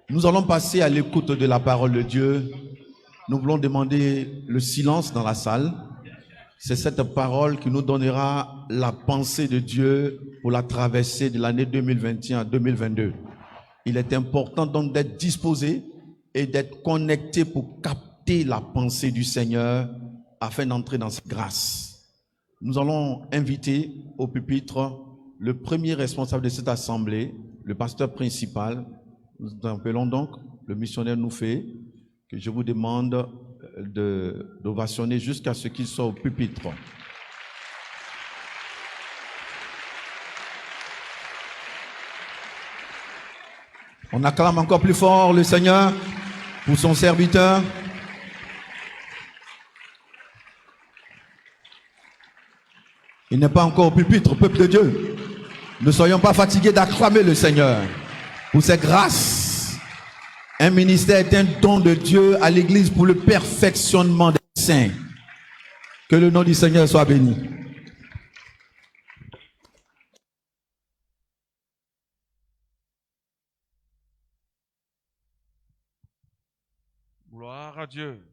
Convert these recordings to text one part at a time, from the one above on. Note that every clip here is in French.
Nous allons passer à l'écoute de la parole de Dieu. Nous voulons demander le silence dans la salle. C'est cette parole qui nous donnera la pensée de Dieu pour la traversée de l'année 2021 à 2022. Il est important donc d'être disposé et d'être connecté pour capter la pensée du Seigneur afin d'entrer dans sa grâce. Nous allons inviter au pupitre le premier responsable de cette assemblée, le pasteur principal. Nous appelons donc le missionnaire Noufé, que je vous demande d'ovationner jusqu'à ce qu'il soit au pupitre. On acclame encore plus fort le Seigneur pour son serviteur. Il n'est pas encore au pupitre, peuple de Dieu. Ne soyons pas fatigués d'acclamer le Seigneur pour ses grâces. Un ministère est un don de Dieu à l'Église pour le perfectionnement des saints. Que le nom du Seigneur soit béni. Gloire à Dieu.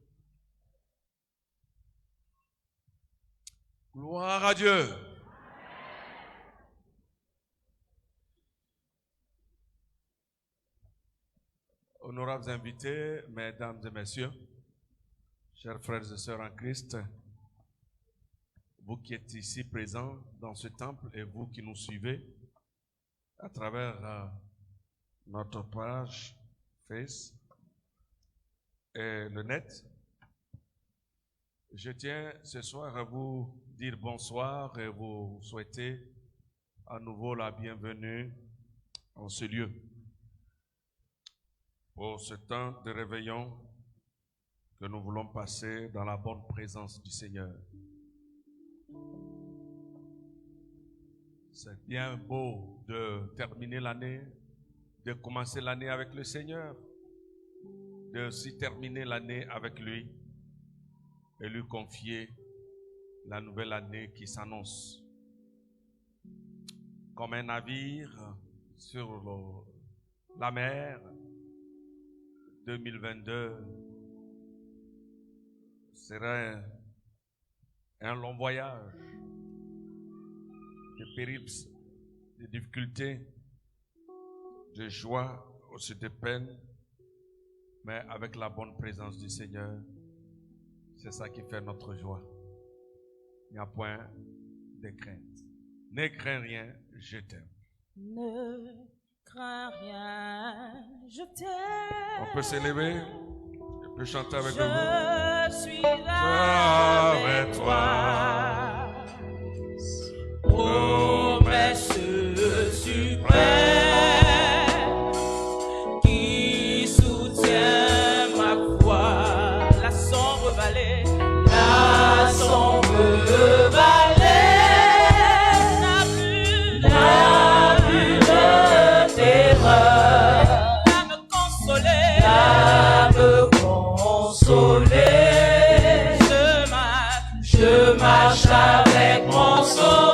Gloire à Dieu. Honorables invités, mesdames et messieurs, chers frères et sœurs en Christ, vous qui êtes ici présents dans ce temple et vous qui nous suivez à travers notre page Face et le net, je tiens ce soir à vous dire bonsoir et vous souhaiter à nouveau la bienvenue en ce lieu. Pour ce temps de réveillon que nous voulons passer dans la bonne présence du Seigneur. C'est bien beau de terminer l'année, de commencer l'année avec le Seigneur, de aussi terminer l'année avec lui et lui confier la nouvelle année qui s'annonce. Comme un navire sur la mer, 2022 sera un long voyage de périples, de difficultés, de joie, aussi de peine, mais avec la bonne présence du Seigneur. C'est ça qui fait notre joie. Il n'y a point de crainte. Ne crains rien, je t'aime. Ne crains rien, je t'aime. On peut s'élever, on peut chanter avec nous. Je suis là avec toi. Promesse suprême qui soutient ma foi. La sombre vallée, la sombre vallée n'a plus de terreur. À me consoler, je marche avec mon sauveur.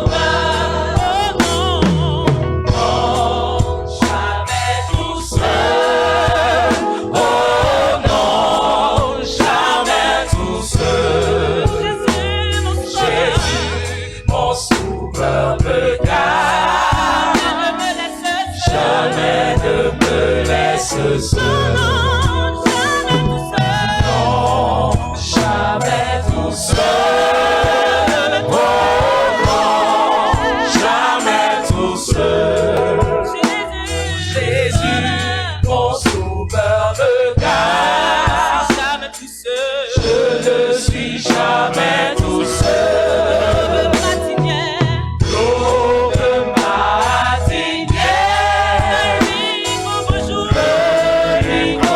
Bonjour.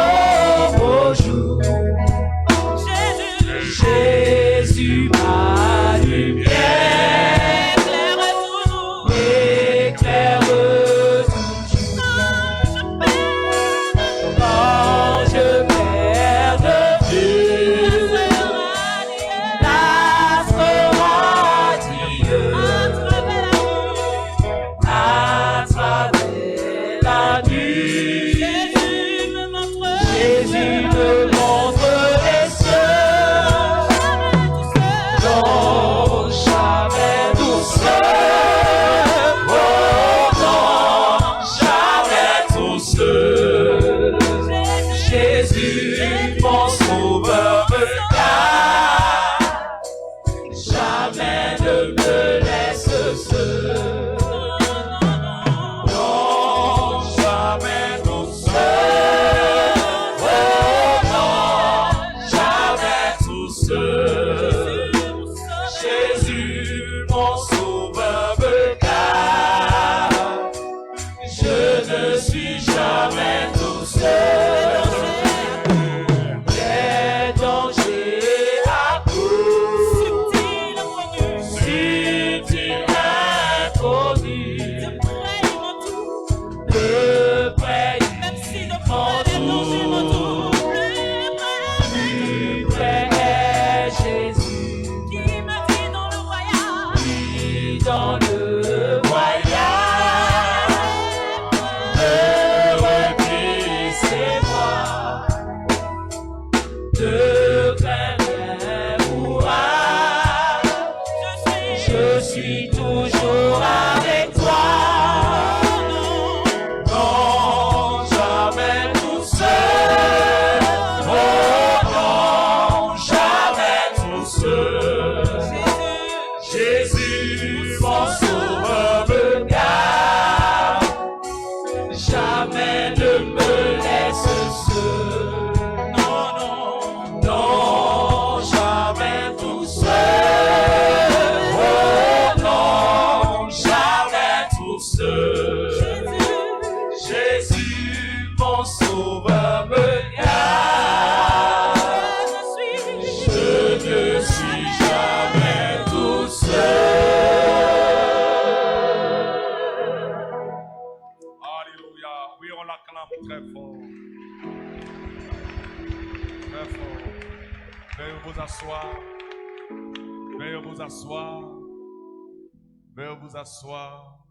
Sauveur me garde. Je ne suis jamais tout seul. Alléluia. Oui, on l'acclame très fort. Très fort. Veuillez vous asseoir. Veuillez vous asseoir. Veuillez vous asseoir.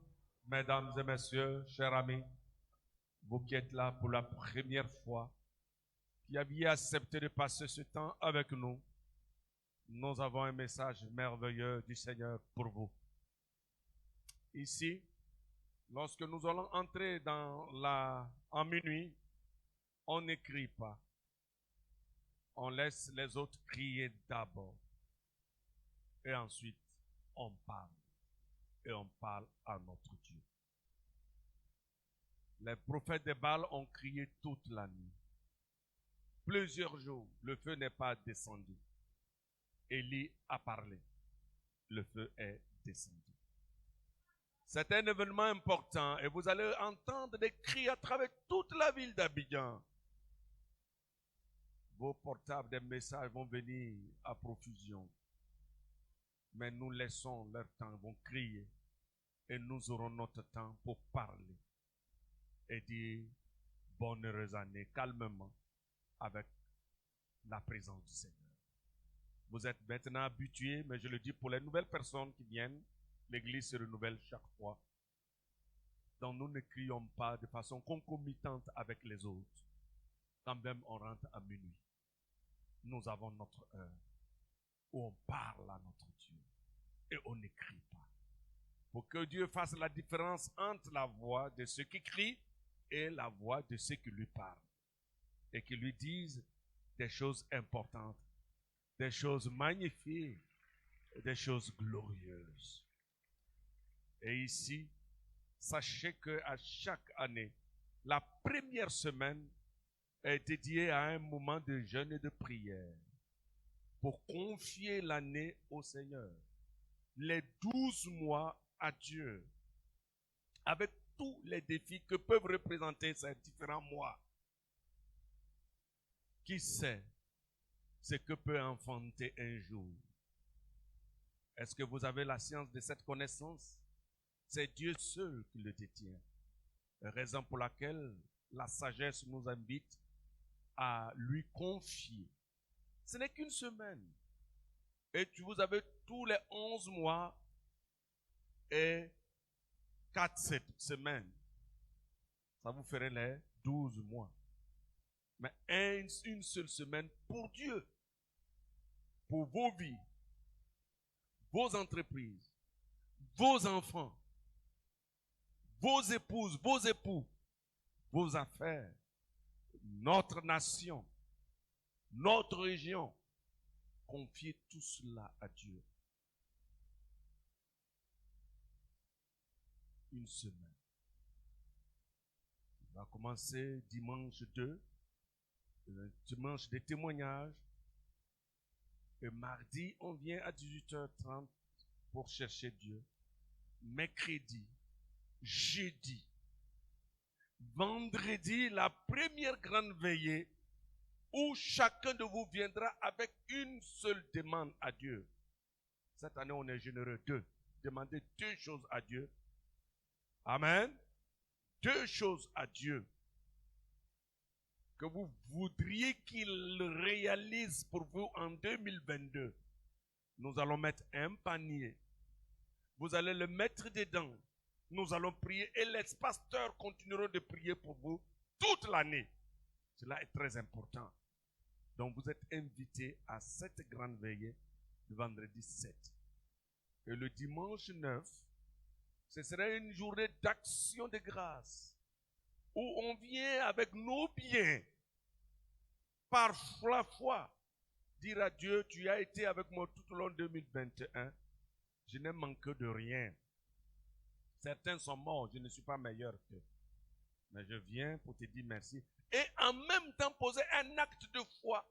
Mesdames et messieurs, chers amis, vous qui êtes là pour la première fois, qui aviez accepté de passer ce temps avec nous, nous avons un message merveilleux du Seigneur pour vous. Ici, lorsque nous allons entrer en minuit, on n'écrit pas. On laisse les autres crier d'abord. Et ensuite, on parle. Et on parle à notre Dieu. Les prophètes de Baal ont crié toute la nuit. Plusieurs jours, le feu n'est pas descendu. Élie a parlé. Le feu est descendu. C'est un événement important et vous allez entendre des cris à travers toute la ville d'Abidjan. Vos portables, des messages vont venir à profusion. Mais nous laissons leur temps, ils vont crier. Et nous aurons notre temps pour parler. Et dire bonne heureuse année, calmement, avec la présence du Seigneur. Vous êtes maintenant habitués, mais je le dis pour les nouvelles personnes qui viennent, l'Église se renouvelle chaque fois. Donc nous ne crions pas de façon concomitante avec les autres. Quand même on rentre à minuit. Nous avons notre heure où on parle à notre Dieu et on n'écrit pas. Pour que Dieu fasse la différence entre la voix de ceux qui crient et la voix de ceux qui lui parlent. Et qui lui disent des choses importantes, des choses magnifiques, des choses glorieuses. Et ici, sachez qu'à chaque année, la première semaine est dédiée à un moment de jeûne et de prière pour confier l'année au Seigneur. Les 12 mois à Dieu, avec tous les défis que peuvent représenter ces différents mois. Qui sait ce que peut enfanter un jour? Est-ce que vous avez la science de cette connaissance? C'est Dieu seul qui le détient. Raison pour laquelle la sagesse nous invite à lui confier. Ce n'est qu'une semaine. Et vous avez tous les 11 mois et 4 semaines. Ça vous ferait les 12 mois. Mais une seule semaine pour Dieu. Pour vos vies, vos entreprises, vos enfants, vos épouses, vos époux, vos affaires, notre nation, notre région. Confiez tout cela à Dieu. Une semaine. On va commencer dimanche 2, dimanche des témoignages. Et mardi, on vient à 18h30 pour chercher Dieu. Mercredi, jeudi, vendredi, la première grande veillée où chacun de vous viendra avec une seule demande à Dieu. Cette année, on est généreux. Demandez 2 choses à Dieu. Amen. 2 choses à Dieu que vous voudriez qu'il réalise pour vous en 2022. Nous allons mettre un panier. Vous allez le mettre dedans. Nous allons prier et les pasteurs continueront de prier pour vous toute l'année. Cela est très important. Donc vous êtes invités à cette grande veillée le vendredi 7. Et le dimanche 9, ce sera une journée d'action de grâce où on vient avec nos biens par la foi dire à Dieu, tu as été avec moi tout au long de 2021, je n'ai manqué de rien. Certains sont morts, je ne suis pas meilleur qu'eux. Mais je viens pour te dire merci. Et en même temps poser un acte de foi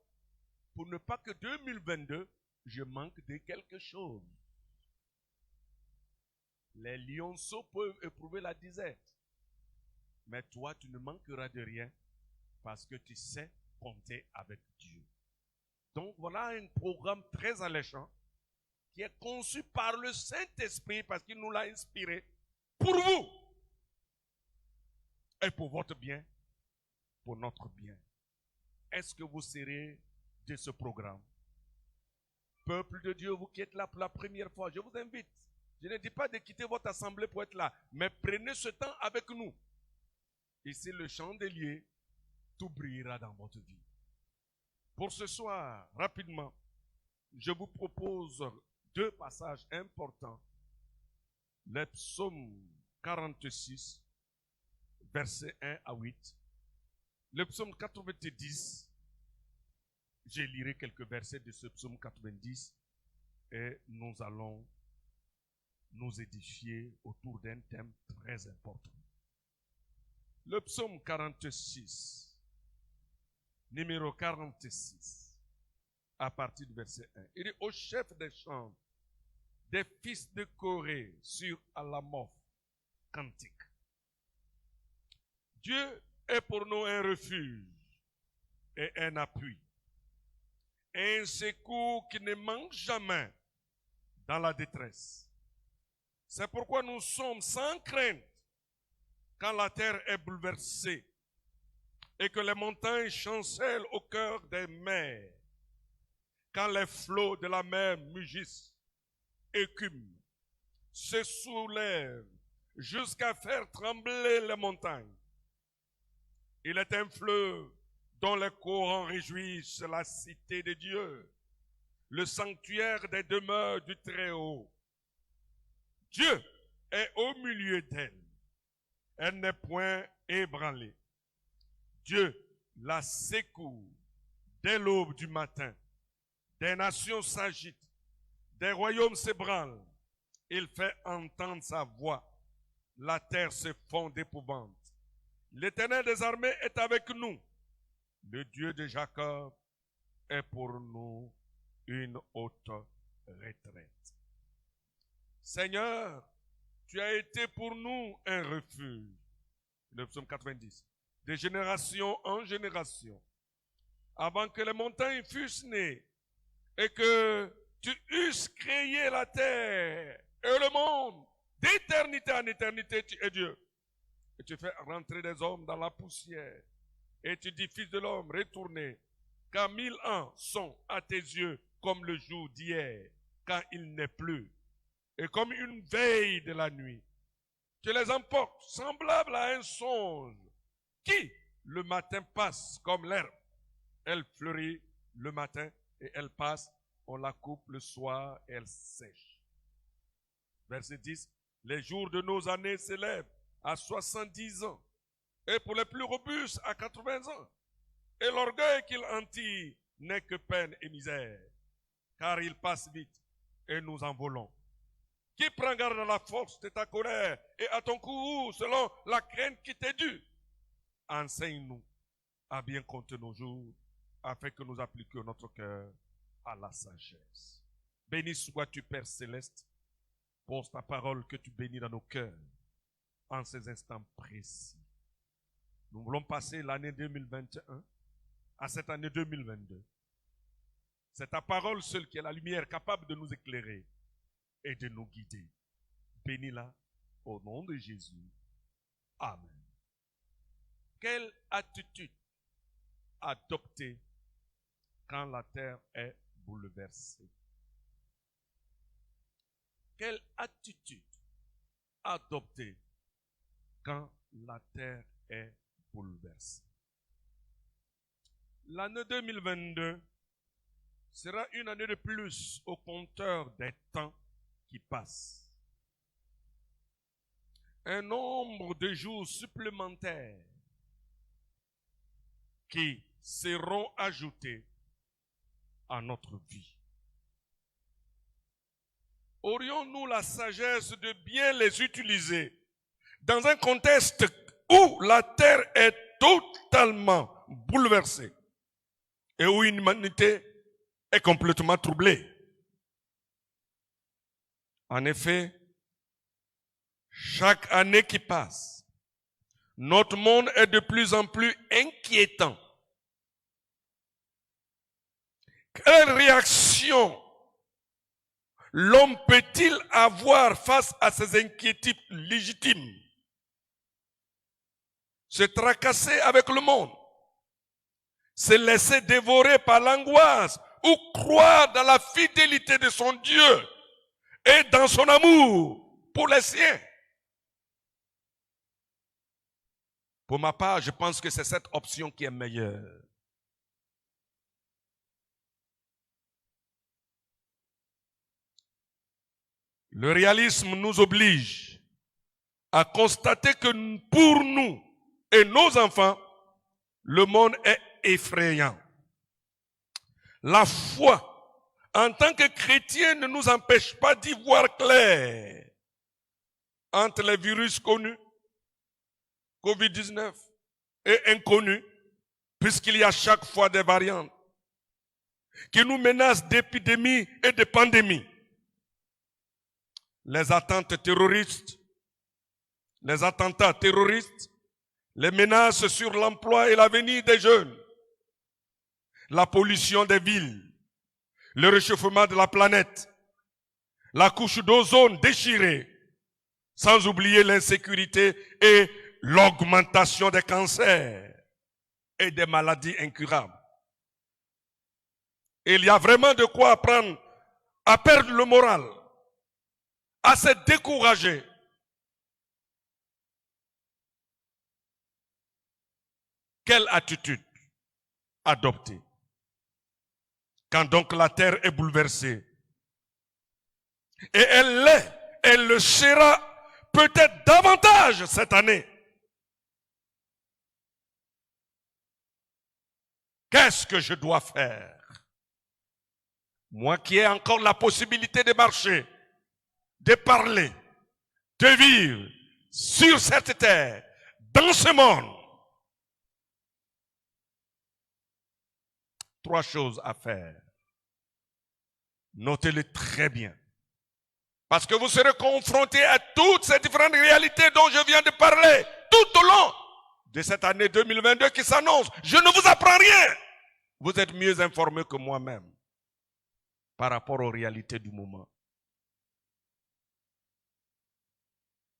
pour ne pas que 2022, je manque de quelque chose. Les lionceaux peuvent éprouver la disette. Mais toi, tu ne manqueras de rien Parce que tu sais compter avec Dieu. Donc voilà un programme très alléchant qui est conçu par le Saint-Esprit parce qu'il nous l'a inspiré pour vous et pour votre bien, pour notre bien. Est-ce que vous serez de ce programme? Peuple de Dieu, vous qui êtes là pour la première fois, je vous invite. Je ne dis pas de quitter votre assemblée pour être là, mais prenez ce temps avec nous. Ici, le chandelier, tout brillera dans votre vie. Pour ce soir, rapidement, je vous propose 2 passages importants. Le psaume 46, versets 1 à 8. Le psaume 90, je lirai quelques versets de ce psaume 90 et nous allons nous édifier autour d'un thème très important. Le psaume 46, numéro 46, à partir du verset 1. Il est au chef des chants des fils de Corée sur Alamoth, cantique. Dieu est pour nous un refuge et un appui, un secours qui ne manque jamais dans la détresse. C'est pourquoi nous sommes sans crainte quand la terre est bouleversée et que les montagnes chancellent au cœur des mers, quand les flots de la mer mugissent, écument, se soulèvent jusqu'à faire trembler les montagnes. Il est un fleuve dont les courants réjouissent la cité de Dieu, le sanctuaire des demeures du Très-Haut. Dieu est au milieu d'elle. Elle n'est point ébranlée. Dieu la secoue dès l'aube du matin. Des nations s'agitent, des royaumes s'ébranlent. Il fait entendre sa voix. La terre se fond d'épouvante. L'Éternel des armées est avec nous. Le Dieu de Jacob est pour nous une haute retraite. Seigneur, tu as été pour nous un refuge. Le psaume 90. De génération en génération. Avant que les montagnes fussent nées et que tu eusses créé la terre et le monde, d'éternité en éternité, tu es Dieu. Et tu fais rentrer des hommes dans la poussière. Et tu dis, fils de l'homme, retournez, car 1000 ans sont à tes yeux comme le jour d'hier, quand il n'est plus, et comme une veille de la nuit. Tu les emportes, semblables à un songe, qui le matin passe comme l'herbe. Elle fleurit le matin et elle passe, on la coupe le soir et elle sèche. Verset 10, les jours de nos années s'élèvent à 70 ans, et pour les plus robustes à 80 ans. Et l'orgueil qu'il en tire n'est que peine et misère, car il passe vite et nous en volons. Qui prend garde à la force de ta colère et à ton courroux selon la crainte qui t'est due? Enseigne-nous à bien compter nos jours, afin que nous appliquions notre cœur à la sagesse. Béni sois-tu, Père céleste, pour ta parole que tu bénis dans nos cœurs en ces instants précis. Nous voulons passer l'année 2021 à cette année 2022. C'est ta parole seule qui est la lumière capable de nous éclairer et de nous guider. Bénis-la au nom de Jésus. Amen. Quelle attitude adopter quand la terre est bouleversée? Quelle attitude adopter quand la terre est bouleversée? L'année 2022 sera une année de plus au compteur des temps qui passent. Un nombre de jours supplémentaires qui seront ajoutés à notre vie. Aurions-nous la sagesse de bien les utiliser dans un contexte où la terre est totalement bouleversée et où une humanité est complètement troublée? En effet, chaque année qui passe, Notre monde est de plus en plus inquiétant. Quelle réaction l'homme peut-il avoir face à ces inquiétudes légitimes? Se tracasser avec le monde, se laisser dévorer par l'angoisse ou croire dans la fidélité de son Dieu et dans son amour pour les siens. Pour ma part, je pense que c'est cette option qui est meilleure. Le réalisme nous oblige à constater que pour nous et nos enfants, le monde est effrayant. La foi, en tant que chrétien, ne nous empêche pas d'y voir clair entre les virus connus, Covid-19, et inconnus, puisqu'il y a chaque fois des variantes qui nous menacent d'épidémies et de pandémies. Les attentes terroristes, les attentats terroristes, les menaces sur l'emploi et l'avenir des jeunes, la pollution des villes, le réchauffement de la planète, la couche d'ozone déchirée, sans oublier l'insécurité et l'augmentation des cancers et des maladies incurables. Il y a vraiment de quoi apprendre à perdre le moral, à se décourager. Quelle attitude adopter quand donc la terre est bouleversée? Et elle le sera peut-être davantage cette année. Qu'est-ce que je dois faire? Moi qui ai encore la possibilité de marcher, de parler, de vivre sur cette terre, dans ce monde. 3 choses à faire. Notez-les très bien. Parce que vous serez confrontés à toutes ces différentes réalités dont je viens de parler tout au long de cette année 2022 qui s'annonce. Je ne vous apprends rien. Vous êtes mieux informés que moi-même par rapport aux réalités du moment.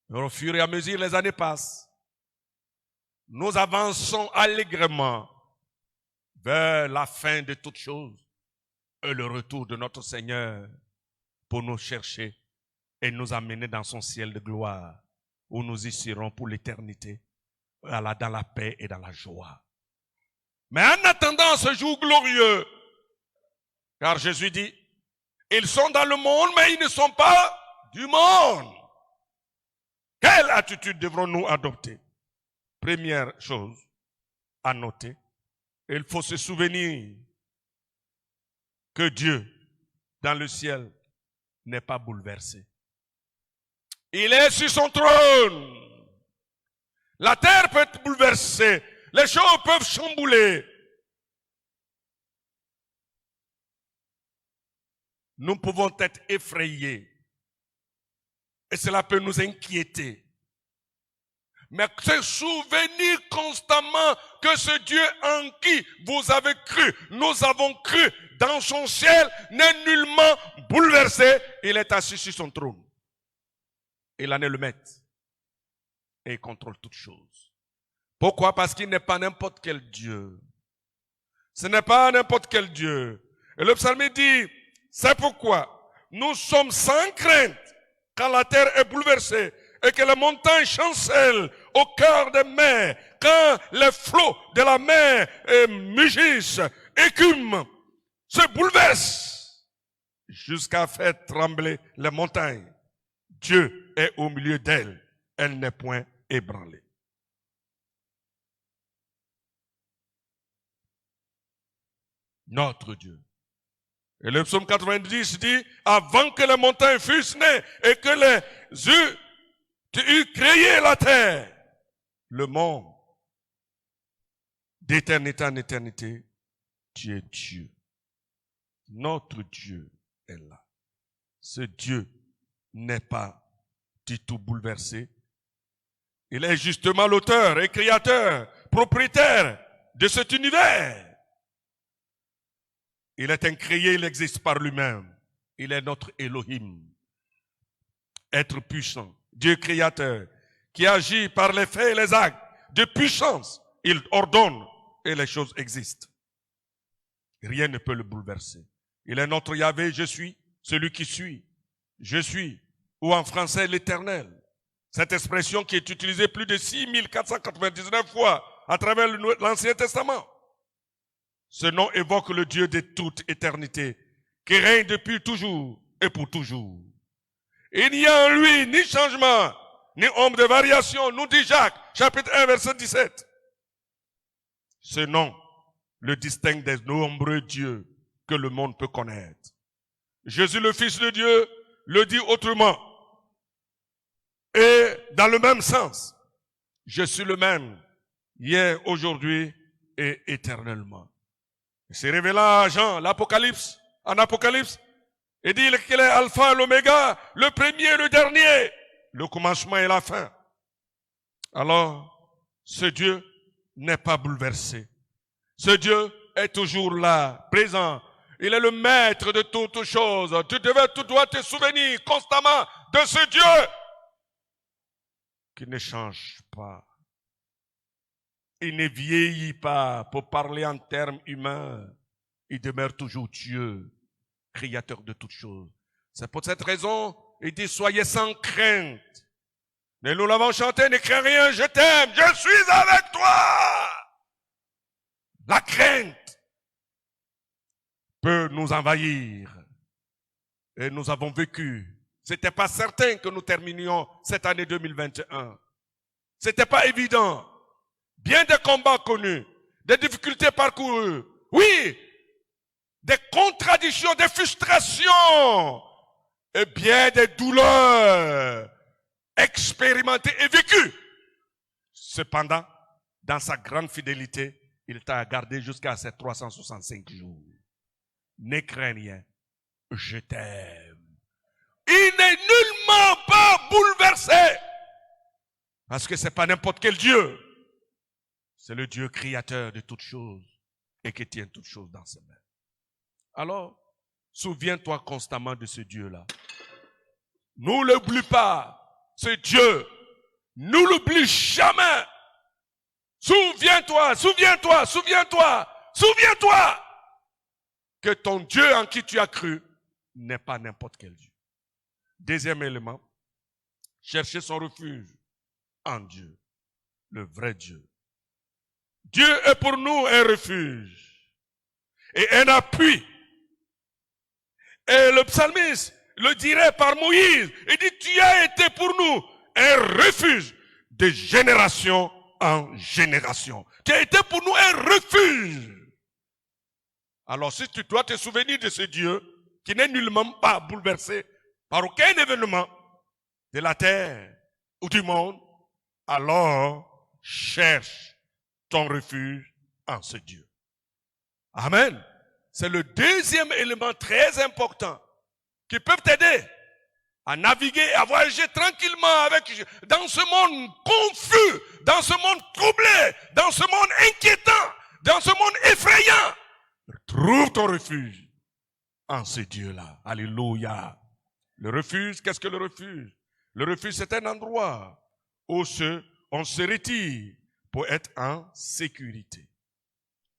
Au fur et à mesure, les années passent. Nous avançons allègrement vers la fin de toutes choses et le retour de notre Seigneur pour nous chercher et nous amener dans son ciel de gloire où nous y serons pour l'éternité, dans la paix et dans la joie. Mais en attendant ce jour glorieux, car Jésus dit, ils sont dans le monde, mais ils ne sont pas du monde. Quelle attitude devrons-nous adopter? Première chose à noter, il faut se souvenir que Dieu, dans le ciel, n'est pas bouleversé. Il est sur son trône. La terre peut être bouleversée. Les choses peuvent chambouler. Nous pouvons être effrayés. Et cela peut nous inquiéter. Mais se souvenir constamment que ce Dieu en qui vous avez cru, nous avons cru dans son ciel, n'est nullement bouleversé. Il est assis sur son trône. Il en est le maître. Et il contrôle toutes choses. Pourquoi? Parce qu'il n'est pas n'importe quel Dieu. Ce n'est pas n'importe quel Dieu. Et le psalmiste dit, c'est pourquoi nous sommes sans crainte quand la terre est bouleversée et que les montagnes chancellent au cœur des mers, quand les flots de la mer mugissent, écument, se bouleversent, jusqu'à faire trembler les montagnes. Dieu est au milieu d'elles, elle n'est point ébranlée. Notre Dieu. Et le psaume 90 dit, avant que les montagnes fussent nées et que les yeux tu eus créé la terre, le monde, d'éternité en éternité, tu es Dieu. Notre Dieu est là. Ce Dieu n'est pas du tout bouleversé. Il est justement l'auteur et créateur, propriétaire de cet univers. Il est incréé, il existe par lui-même. Il est notre Elohim. Être puissant, Dieu créateur, qui agit par les faits et les actes de puissance. Il ordonne et les choses existent. Rien ne peut le bouleverser. Il est notre Yahvé, je suis, celui qui suis. Je suis, ou en français l'Éternel. Cette expression qui est utilisée plus de 6499 fois à travers l'Ancien Testament. Ce nom évoque le Dieu de toute éternité, qui règne depuis toujours et pour toujours. Il n'y a en lui ni changement, ni ombre de variation, nous dit Jacques, chapitre 1, verset 17. Ce nom le distingue des nombreux dieux que le monde peut connaître. Jésus, le Fils de Dieu, le dit autrement. Et dans le même sens, je suis le même, hier, aujourd'hui et éternellement. Il s'est révélé à Jean, l'Apocalypse, en Apocalypse, et dit qu'il est Alpha et l'Oméga, le premier et le dernier, le commencement et la fin. Alors, ce Dieu n'est pas bouleversé. Ce Dieu est toujours là, présent. Il est le maître de toutes choses. Tu dois te souvenir constamment de ce Dieu qui ne change pas. Il ne vieillit pas pour parler en termes humains. Il demeure toujours Dieu, créateur de toutes choses. C'est pour cette raison, il dit, soyez sans crainte. Mais nous l'avons chanté, ne crains rien, je t'aime, je suis avec toi. La crainte peut nous envahir. Et nous avons vécu. C'était pas certain que nous terminions cette année 2021. C'était pas évident. Bien des combats connus, des difficultés parcourues. Oui, des contradictions, des frustrations, et bien des douleurs expérimentées et vécues. Cependant, dans sa grande fidélité, il t'a gardé jusqu'à ces 365 jours. Ne crains rien, je t'aime. Il n'est nullement pas bouleversé. Parce que c'est pas n'importe quel Dieu. C'est le Dieu créateur de toutes choses et qui tient toutes choses dans ses mains. Alors, souviens-toi constamment de ce Dieu-là. Ne l'oublie pas. Ce Dieu, ne l'oublie jamais. Souviens-toi, souviens-toi, souviens-toi, souviens-toi que ton Dieu en qui tu as cru n'est pas n'importe quel Dieu. Deuxième élément, chercher son refuge en Dieu, le vrai Dieu. Dieu est pour nous un refuge et un appui. Et le psalmiste le dirait par Moïse, il dit, tu as été pour nous un refuge de génération en génération. Tu as été pour nous un refuge. Alors si tu dois te souvenir de ce Dieu qui n'est nullement pas bouleversé par aucun événement de la terre ou du monde, alors cherche ton refuge en ce Dieu. Amen. C'est le deuxième élément très important qui peut t'aider à naviguer, à voyager tranquillement dans ce monde confus, dans ce monde troublé, dans ce monde inquiétant, dans ce monde effrayant. Trouve ton refuge en ce Dieu-là. Alléluia. Le refuge, qu'est-ce que le refuge? Le refuge, c'est un endroit où on se retire pour être en sécurité.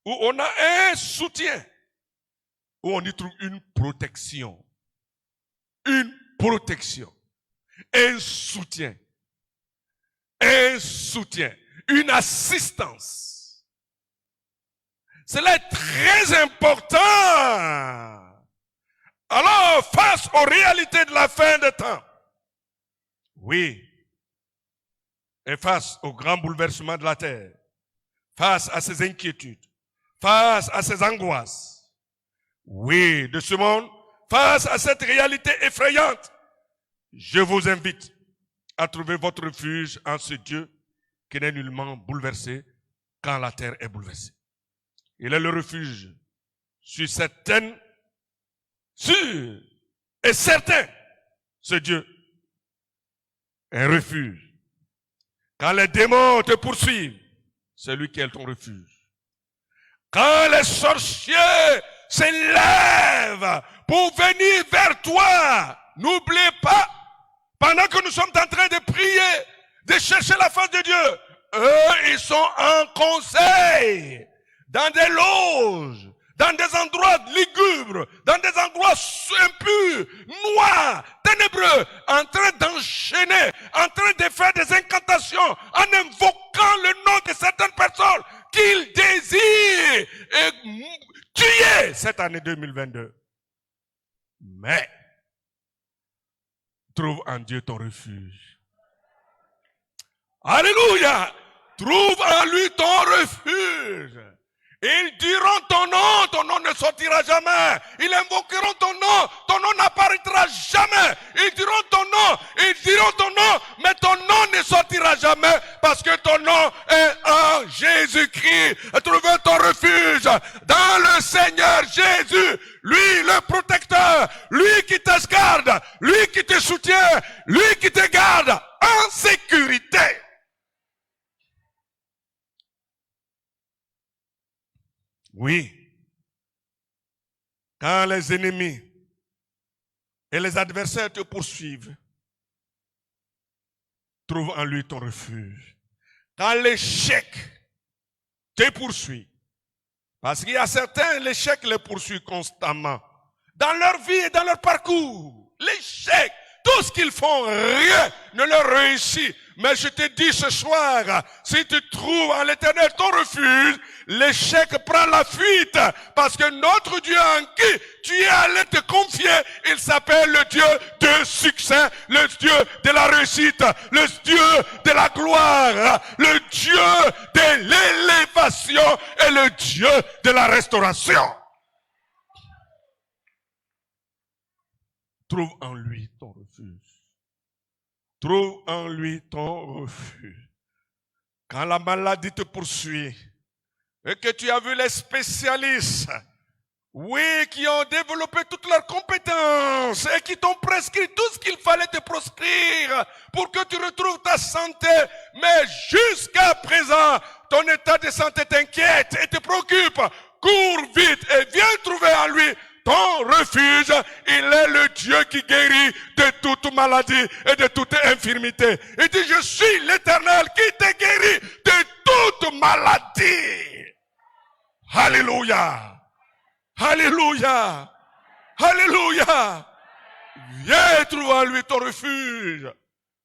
Où on a un soutien. Où on y trouve une protection. Une protection. Un soutien. Un soutien. Une assistance. Cela est très important. Alors, face aux réalités de la fin des temps, oui, et face au grand bouleversement de la terre, face à ces inquiétudes, face à ces angoisses, oui, de ce monde, face à cette réalité effrayante, je vous invite à trouver votre refuge en ce Dieu qui n'est nullement bouleversé quand la terre est bouleversée. Il est le refuge sûr et certain, ce Dieu, un refuge. Quand les démons te poursuivent, c'est lui qui est ton refuge. Quand les sorciers s'élèvent pour venir vers toi, n'oublie pas, pendant que nous sommes en train de prier, de chercher la face de Dieu, eux, ils sont en conseil, dans des loges, dans des endroits lugubres, dans des endroits impurs, noirs, ténébreux, en train d'enchaîner, en train de faire des incantations, en invoquant le nom de certaines personnes qu'ils désirent tuer cette année 2022. Mais, trouve en Dieu ton refuge. Alléluia! Trouve en lui ton refuge. Ils diront ton nom ne sortira jamais. Ils invoqueront ton nom n'apparaîtra jamais. Ils diront ton nom, mais ton nom ne sortira jamais parce que ton nom est en Jésus-Christ. Trouvez ton refuge dans le Seigneur Jésus. Lui, le protecteur, lui qui te garde, lui qui te soutient, lui qui te garde en sécurité. Oui, quand les ennemis et les adversaires te poursuivent, trouve en lui ton refuge. Quand l'échec te poursuit, parce qu'il y a certains, l'échec les poursuit constamment, dans leur vie et dans leur parcours, l'échec, tout ce qu'ils font, rien ne leur réussit. Mais je te dis ce soir, si tu trouves en l'Éternel ton refuge, l'échec prend la fuite. Parce que notre Dieu en qui tu es allé te confier, il s'appelle le Dieu de succès, le Dieu de la réussite, le Dieu de la gloire, le Dieu de l'élévation et le Dieu de la restauration. Trouve en lui ton refuge. Trouve en lui ton refuge. Quand la maladie te poursuit et que tu as vu les spécialistes, oui, qui ont développé toutes leurs compétences et qui t'ont prescrit tout ce qu'il fallait te proscrire pour que tu retrouves ta santé, mais jusqu'à présent, ton état de santé t'inquiète et te préoccupe. Cours vite et viens trouver en lui ton refuge. Il est le Dieu qui guérit de toute maladie et de toute infirmité. Il dit, je suis l'Éternel qui te guérit de toute maladie. Alléluia. Alléluia. Alléluia. Viens trouver en lui ton refuge.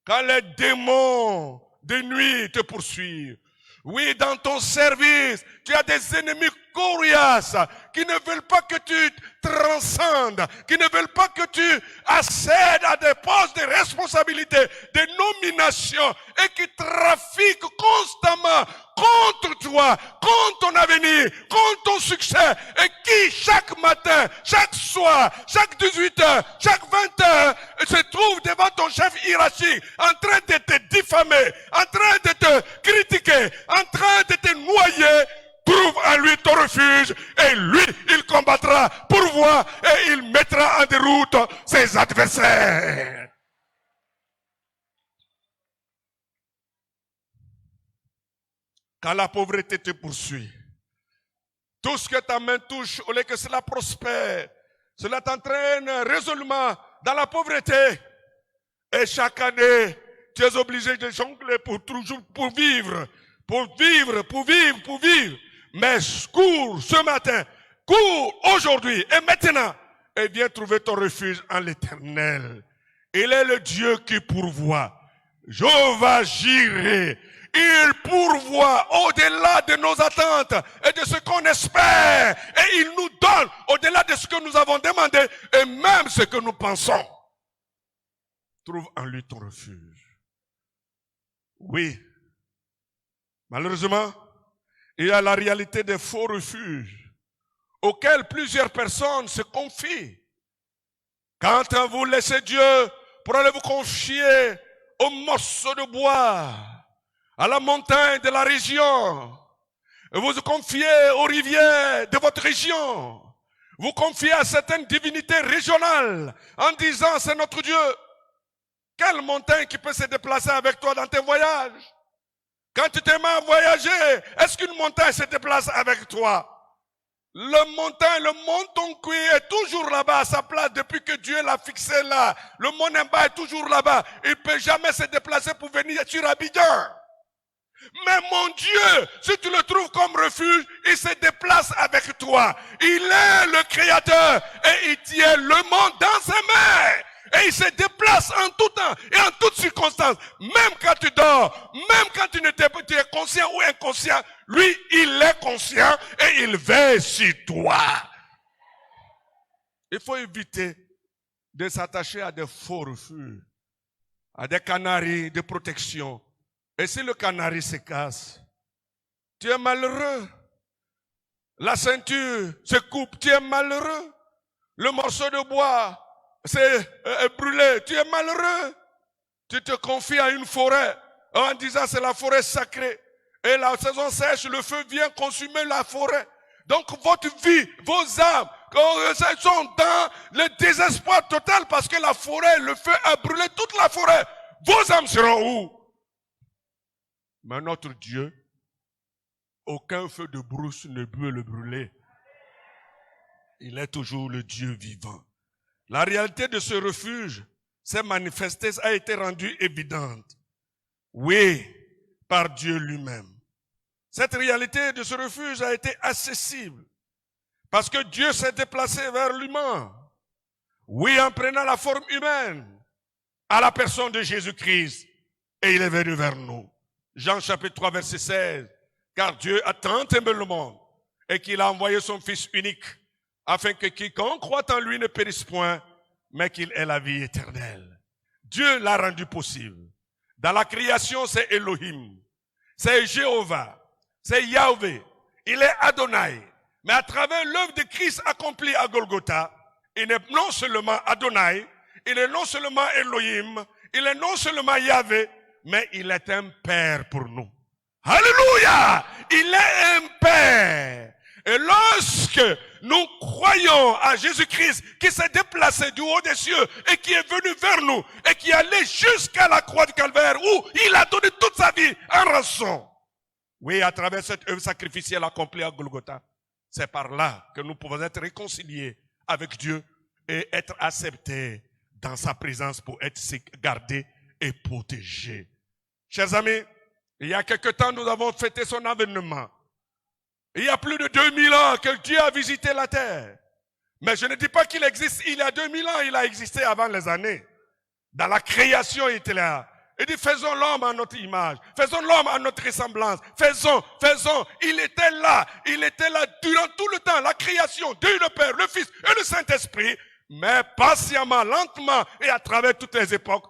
Quand les démons de nuit te poursuivent. Oui, dans ton service, tu as des ennemis coriaces qui ne veulent pas que tu transcendes, qui ne veulent pas que tu accèdes à des postes de responsabilité, de nomination et qui trafiquent constamment contre toi, contre ton avenir, contre ton succès et qui chaque matin, chaque soir, chaque 18h, chaque 20h se trouve devant ton chef hiérarchique en train de te diffamer, en train de te critiquer, en train de te noyer. Trouve en lui ton refuge et lui, il combattra pour toi et il mettra en déroute ses adversaires. Quand la pauvreté te poursuit, tout ce que ta main touche, au lieu que cela prospère, cela t'entraîne résolument dans la pauvreté. Et chaque année, tu es obligé de jongler pour vivre. Mais cours ce matin, cours aujourd'hui et maintenant, et viens trouver ton refuge en l'Éternel. Il est le Dieu qui pourvoit. Jéhovah Jireh. Il pourvoit au-delà de nos attentes et de ce qu'on espère. Et il nous donne au-delà de ce que nous avons demandé et même ce que nous pensons. Trouve en lui ton refuge. Oui. Malheureusement, il y a la réalité des faux refuges auxquels plusieurs personnes se confient. Quand vous laissez Dieu pour aller vous confier aux morceaux de bois, à la montagne de la région, vous vous confiez aux rivières de votre région, vous confiez à certaines divinités régionales en disant c'est notre Dieu. Quelle montagne qui peut se déplacer avec toi dans tes voyages? Quand tu te mets à voyager, est-ce qu'une montagne se déplace avec toi? Le montagne, le mont Tonkui est toujours là-bas à sa place depuis que Dieu l'a fixé là. Le mont Nemba est toujours là-bas. Il ne peut jamais se déplacer pour venir sur Abidjan. Mais mon Dieu, si tu le trouves comme refuge, il se déplace avec toi. Il est le Créateur et il tient le monde dans ses mains. Et il se déplace en tout temps et en toutes circonstances. Même quand tu dors, même quand tu es conscient ou inconscient, lui, il est conscient et il veille sur toi. Il faut éviter de s'attacher à des faux refuges, à des canaris de protection. Et si le canari se casse, tu es malheureux. La ceinture se coupe, tu es malheureux. Le morceau de bois c'est brûlé, tu es malheureux. Tu te confies à une forêt en disant c'est la forêt sacrée. Et la saison sèche, le feu vient consumer la forêt. Donc votre vie, vos âmes, sont dans le désespoir total parce que la forêt, le feu a brûlé toute la forêt. Vos âmes seront où? Mais notre Dieu, aucun feu de brousse ne peut le brûler. Il est toujours le Dieu vivant. La réalité de ce refuge s'est manifestée, a été rendue évidente. Oui, par Dieu lui-même. Cette réalité de ce refuge a été accessible parce que Dieu s'est déplacé vers l'humain. Oui, en prenant la forme humaine à la personne de Jésus-Christ et il est venu vers nous. Jean chapitre 3 verset 16. Car Dieu a tant aimé le monde et qu'il a envoyé son Fils unique afin que quiconque croit en lui ne périsse point, mais qu'il ait la vie éternelle. Dieu l'a rendu possible. Dans la création, c'est Elohim, c'est Jéhovah, c'est Yahweh, il est Adonai. Mais à travers l'œuvre de Christ accomplie à Golgotha, il est non seulement Adonai, il est non seulement Elohim, il est non seulement Yahweh, mais il est un Père pour nous. Alléluia! Il est un Père. Et lorsque nous croyons à Jésus-Christ qui s'est déplacé du haut des cieux et qui est venu vers nous et qui est allé jusqu'à la croix du Calvaire où il a donné toute sa vie en rançon. Oui, à travers cette œuvre sacrificielle accomplie à Golgotha, c'est par là que nous pouvons être réconciliés avec Dieu et être acceptés dans sa présence pour être gardés et protégés. Chers amis, il y a quelque temps, nous avons fêté son avènement. Il y a plus de 2000 ans que Dieu a visité la terre. Mais je ne dis pas qu'il existe il y a 2000 ans, il a existé avant les années. Dans la création, il était là. Il dit, faisons l'homme à notre image. Faisons l'homme à notre ressemblance. Faisons. Il était là durant tout le temps. La création, Dieu le Père, le Fils et le Saint-Esprit. Mais patiemment, lentement et à travers toutes les époques.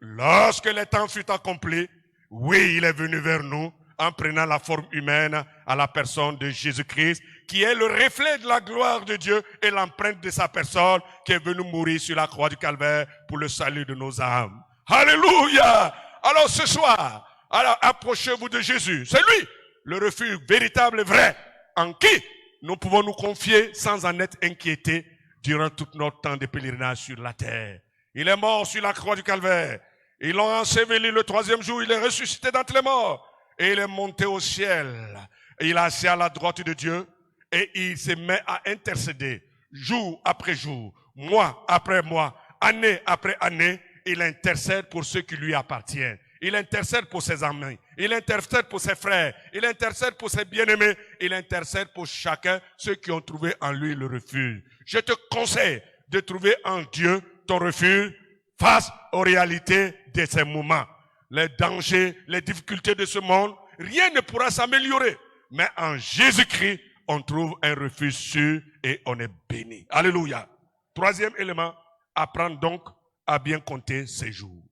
Lorsque le temps fut accompli, oui, il est venu vers nous en prenant la forme humaine à la personne de Jésus-Christ, qui est le reflet de la gloire de Dieu et l'empreinte de sa personne, qui est venu mourir sur la croix du Calvaire pour le salut de nos âmes. Alléluia! Alors ce soir, alors approchez-vous de Jésus. C'est lui, le refuge véritable et vrai, en qui nous pouvons nous confier sans en être inquiétés durant tout notre temps de pèlerinage sur la terre. Il est mort sur la croix du Calvaire. Ils l'ont enseveli le 3e jour, il est ressuscité d'entre les morts. Et il est monté au ciel. Et il est assis à la droite de Dieu. Et il se met à intercéder jour après jour, mois après mois, année après année. Il intercède pour ceux qui lui appartiennent. Il intercède pour ses amis. Il intercède pour ses frères. Il intercède pour ses bien-aimés. Il intercède pour chacun, ceux qui ont trouvé en lui le refuge. Je te conseille de trouver en Dieu ton refuge face aux réalités de ces moments. Les dangers, les difficultés de ce monde, rien ne pourra s'améliorer. Mais en Jésus-Christ, on trouve un refuge sûr et on est béni. Alléluia. 3e élément, apprendre donc à bien compter ses jours.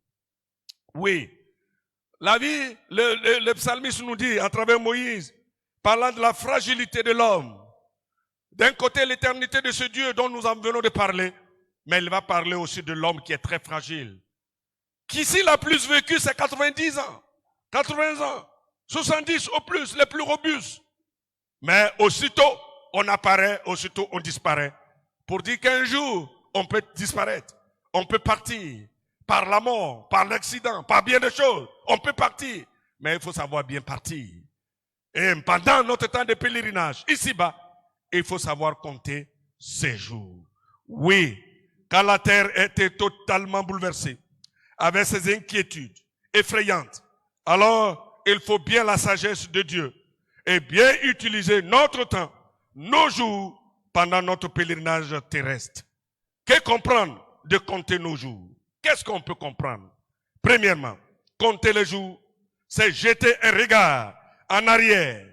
Oui, la vie, le psalmiste nous dit à travers Moïse, parlant de la fragilité de l'homme. D'un côté, l'éternité de ce Dieu dont nous venons de parler, mais il va parler aussi de l'homme qui est très fragile. Qu'ici, la plus vécue, c'est 90 ans, 80 ans, 70 au plus, les plus robustes. Mais aussitôt, on apparaît, aussitôt, on disparaît. Pour dire qu'un jour, on peut disparaître, on peut partir par la mort, par l'accident, par bien des choses, on peut partir. mais il faut savoir bien partir. Et pendant notre temps de pèlerinage, ici-bas, il faut savoir compter ces jours. Oui, quand la terre était totalement bouleversée, avec ses inquiétudes effrayantes, alors il faut bien la sagesse de Dieu et bien utiliser notre temps, nos jours, pendant notre pèlerinage terrestre. Que comprendre de compter nos jours? Qu'est-ce qu'on peut comprendre? Premièrement, compter les jours, c'est jeter un regard en arrière.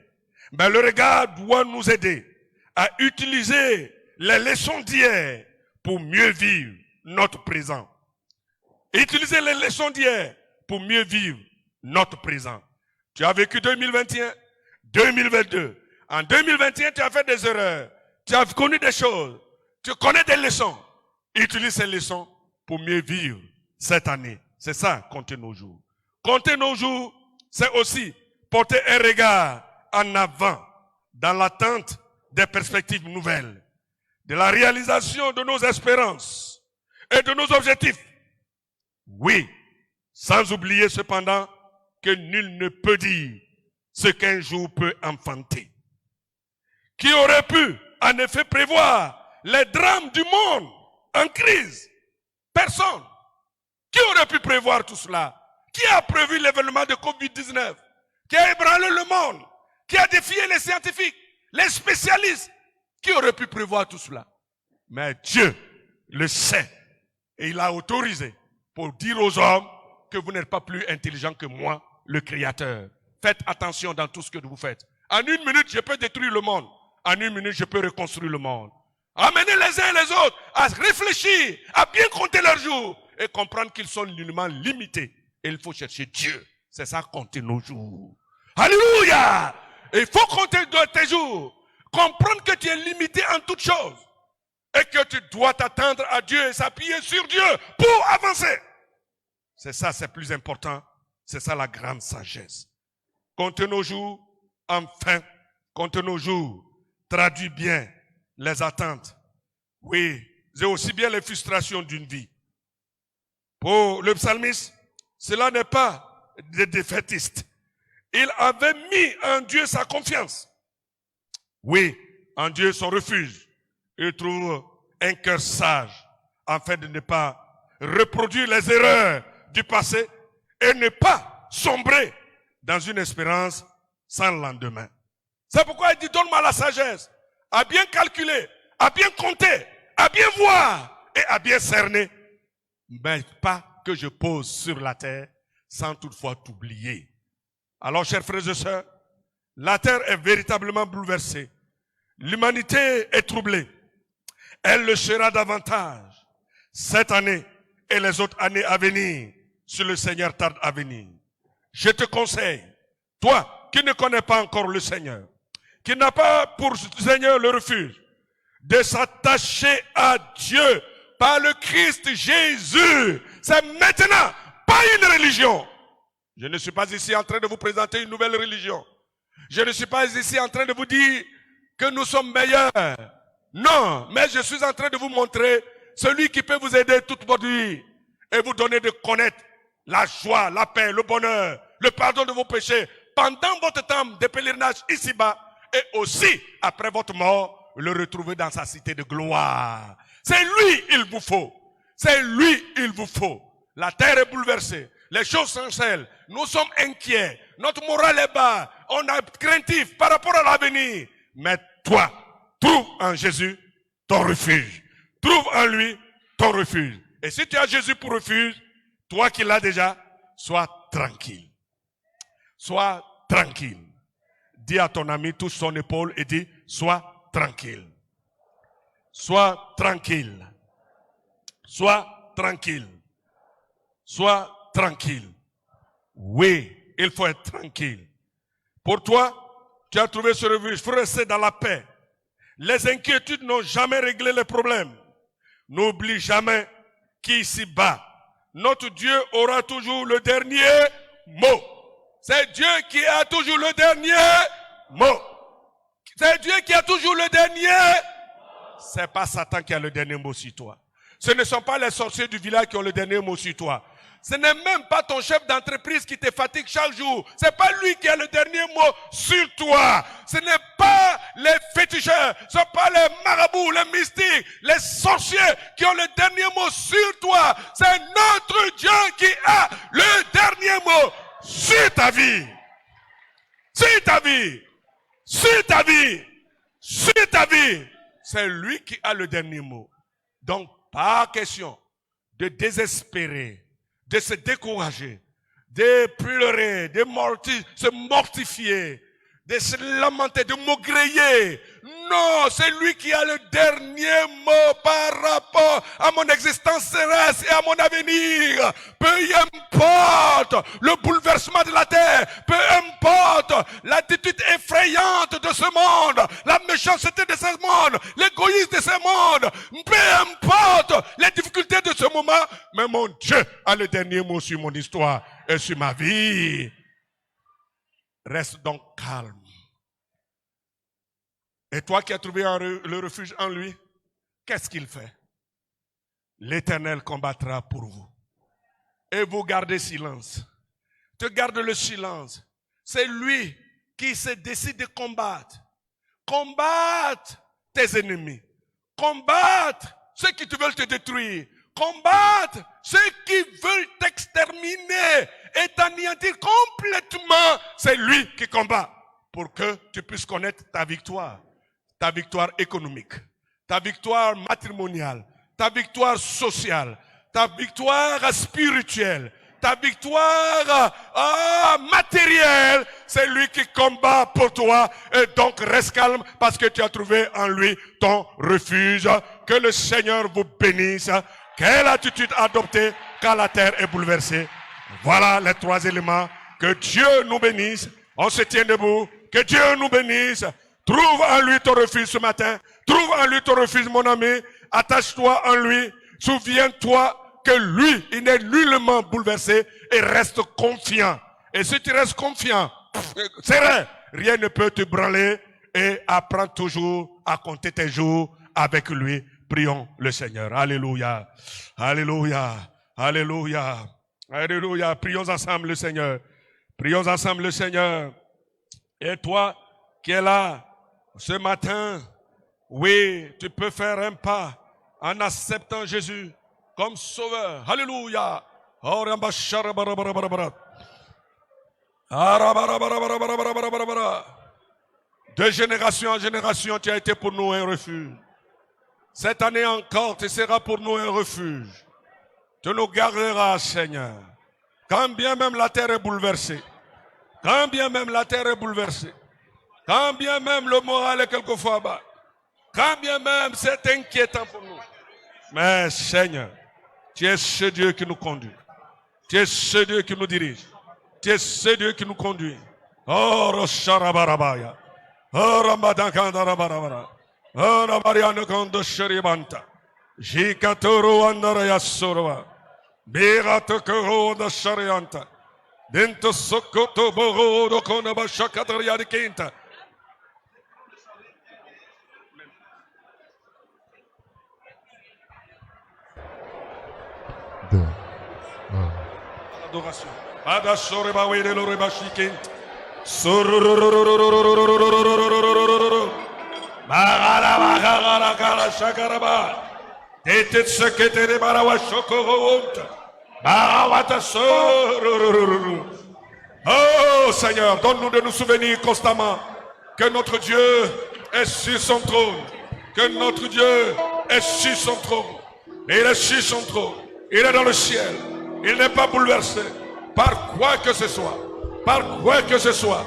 Mais le regard doit nous aider à utiliser les leçons d'hier pour mieux vivre notre présent. Utiliser les leçons d'hier pour mieux vivre notre présent. Tu as vécu 2021, 2022. En 2021, tu as fait des erreurs. Tu as connu des choses. Tu connais des leçons. Utilise ces leçons pour mieux vivre cette année. C'est ça, compter nos jours. Compter nos jours, c'est aussi porter un regard en avant dans l'attente des perspectives nouvelles, de la réalisation de nos espérances et de nos objectifs. Oui, sans oublier cependant que nul ne peut dire ce qu'un jour peut enfanter. Qui aurait pu, en effet, prévoir les drames du monde en crise? Personne. Qui aurait pu prévoir tout cela? Qui a prévu l'événement de Covid-19? Qui a ébranlé le monde? Qui a défié les scientifiques, les spécialistes? Qui aurait pu prévoir tout cela? Mais Dieu le sait. Et il a autorisé pour dire aux hommes que vous n'êtes pas plus intelligents que moi, le Créateur. Faites attention dans tout ce que vous faites. En une minute, je peux détruire le monde. En une minute, je peux reconstruire le monde. Amenez les uns et les autres à réfléchir, à bien compter leurs jours et comprendre qu'ils sont nullement limités. Et il faut chercher Dieu. C'est ça, compter nos jours. Alléluia! Il faut compter tes jours. Comprendre que tu es limité en toutes choses. Et que tu dois t'attendre à Dieu et s'appuyer sur Dieu pour avancer. C'est ça, c'est plus important. C'est ça la grande sagesse. Compter nos jours, enfin, compter nos jours, traduit bien les attentes. Oui, c'est aussi bien les frustrations d'une vie. Pour le psalmiste, cela n'est pas des défaitistes. Il avait mis en Dieu sa confiance. Oui, en Dieu son refuge. Il trouve un cœur sage afin de ne pas reproduire les erreurs du passé et ne pas sombrer dans une espérance sans lendemain. C'est pourquoi il dit, donne-moi la sagesse à bien calculer, à bien compter, à bien voir et à bien cerner. Mais pas que je pose sur la terre sans toutefois t'oublier. Alors, chers frères et sœurs, la terre est véritablement bouleversée. L'humanité est troublée. Elle le sera davantage cette année et les autres années à venir, si le Seigneur tarde à venir. Je te conseille, toi qui ne connais pas encore le Seigneur, qui n'a pas pour Seigneur le refuge, de s'attacher à Dieu par le Christ Jésus. C'est maintenant, pas une religion. Je ne suis pas ici en train de vous présenter une nouvelle religion. Je ne suis pas ici en train de vous dire que nous sommes meilleurs. Non, mais je suis en train de vous montrer celui qui peut vous aider toute votre vie et vous donner de connaître la joie, la paix, le bonheur, le pardon de vos péchés pendant votre temps de pèlerinage ici-bas et aussi après votre mort, le retrouver dans sa cité de gloire. C'est lui, il vous faut. C'est lui, il vous faut. La terre est bouleversée. Les choses chancellent. Nous sommes inquiets. Notre morale est bas. On est craintif par rapport à l'avenir. Mais toi, trouve en Jésus ton refuge. Trouve en lui ton refuge. Et si tu as Jésus pour refuge, toi qui l'as déjà, sois tranquille. Sois tranquille. Dis à ton ami, touche son épaule et dis, sois tranquille. Sois tranquille. Sois tranquille. Sois tranquille. Oui, il faut être tranquille. Pour toi, tu as trouvé ce refuge. Il faut rester dans la paix. Les inquiétudes n'ont jamais réglé les problèmes. N'oublie jamais qu'ici-bas, notre Dieu aura toujours le dernier mot. C'est Dieu qui a toujours le dernier mot. C'est Dieu qui a toujours le dernier. C'est pas Satan qui a le dernier mot sur toi. Ce ne sont pas les sorciers du village qui ont le dernier mot sur toi. Ce n'est même pas ton chef d'entreprise qui te fatigue chaque jour. Ce n'est pas lui qui a le dernier mot sur toi. Ce n'est pas les féticheurs, ce ne sont pas les marabouts, les mystiques, les sorciers qui ont le dernier mot sur toi. C'est notre Dieu qui a le dernier mot sur ta vie. Sur ta vie. Sur ta vie. Sur ta vie. C'est lui qui a le dernier mot. Donc, pas question de désespérer, de se décourager, de pleurer, de se mortifier, de se lamenter, de maugréer. Non, c'est lui qui a le dernier mot par rapport à mon existence terrestre et à mon avenir. Peu importe le bouleversement de la terre, peu importe l'attitude effrayante de ce monde, la méchanceté de ce monde, l'égoïsme de ce monde, peu importe les difficultés de ce moment, mais mon Dieu a le dernier mot sur mon histoire et sur ma vie. Reste donc calme. Et toi qui as trouvé le refuge en lui, qu'est-ce qu'il fait? L'Éternel combattra pour vous. Et vous gardez silence. Tu gardes le silence. C'est lui qui se décide de combattre. Combattre tes ennemis. Combattre ceux qui veulent te détruire. Combattre ceux qui veulent t'exterminer et t'anéantir complètement. C'est lui qui combat pour que tu puisses connaître ta victoire. Ta victoire économique, ta victoire matrimoniale, ta victoire sociale, ta victoire spirituelle, ta victoire matérielle, c'est lui qui combat pour toi. Et donc reste calme parce que tu as trouvé en lui ton refuge. Que le Seigneur vous bénisse. Quelle attitude adopter quand la terre est bouleversée? Voilà les trois éléments. Que Dieu nous bénisse. On se tient debout. Que Dieu nous bénisse. Trouve en lui ton refuge ce matin. Trouve en lui ton refuge, mon ami. Attache-toi en lui. Souviens-toi que lui, il n'est nullement bouleversé et reste confiant. Et si tu restes confiant, c'est vrai, rien ne peut te branler et apprends toujours à compter tes jours avec lui. Prions le Seigneur. Alléluia. Alléluia. Alléluia. Alléluia. Prions ensemble le Seigneur. Prions ensemble le Seigneur. Et toi qui es là, ce matin, oui, tu peux faire un pas en acceptant Jésus comme sauveur. Alléluia. De génération en génération, tu as été pour nous un refuge. Cette année encore, tu seras pour nous un refuge. Tu nous garderas, Seigneur. Quand bien même la terre est bouleversée. Quand bien même la terre est bouleversée. Quand bien même le moral est quelquefois bas. Quand bien même c'est inquiétant pour nous. Mais Seigneur, tu es ce Dieu qui nous conduit. Tu es ce Dieu qui nous dirige. Tu es ce Dieu qui nous conduit. Oh, Rosharabarabaya. Oh, Rambadakandarabara. Oh, Rabariano Kondo Sheribanta. Jikatoro Andaraya Sorova. Biratokoro da Sharianta. Dento Sokoto Boro do Konaba Shakataria de Quinta. Adoration. Adashore Bawede Loreba Shikint. Marala Shakaraba. Tete Sekete Barawa Shokoro. Oh Seigneur, donne-nous de nous souvenir constamment que notre Dieu est sur son trône. Que notre Dieu est sur son trône. Et il est sur son trône. Il est dans le ciel. Il n'est pas bouleversé par quoi que ce soit. Par quoi que ce soit.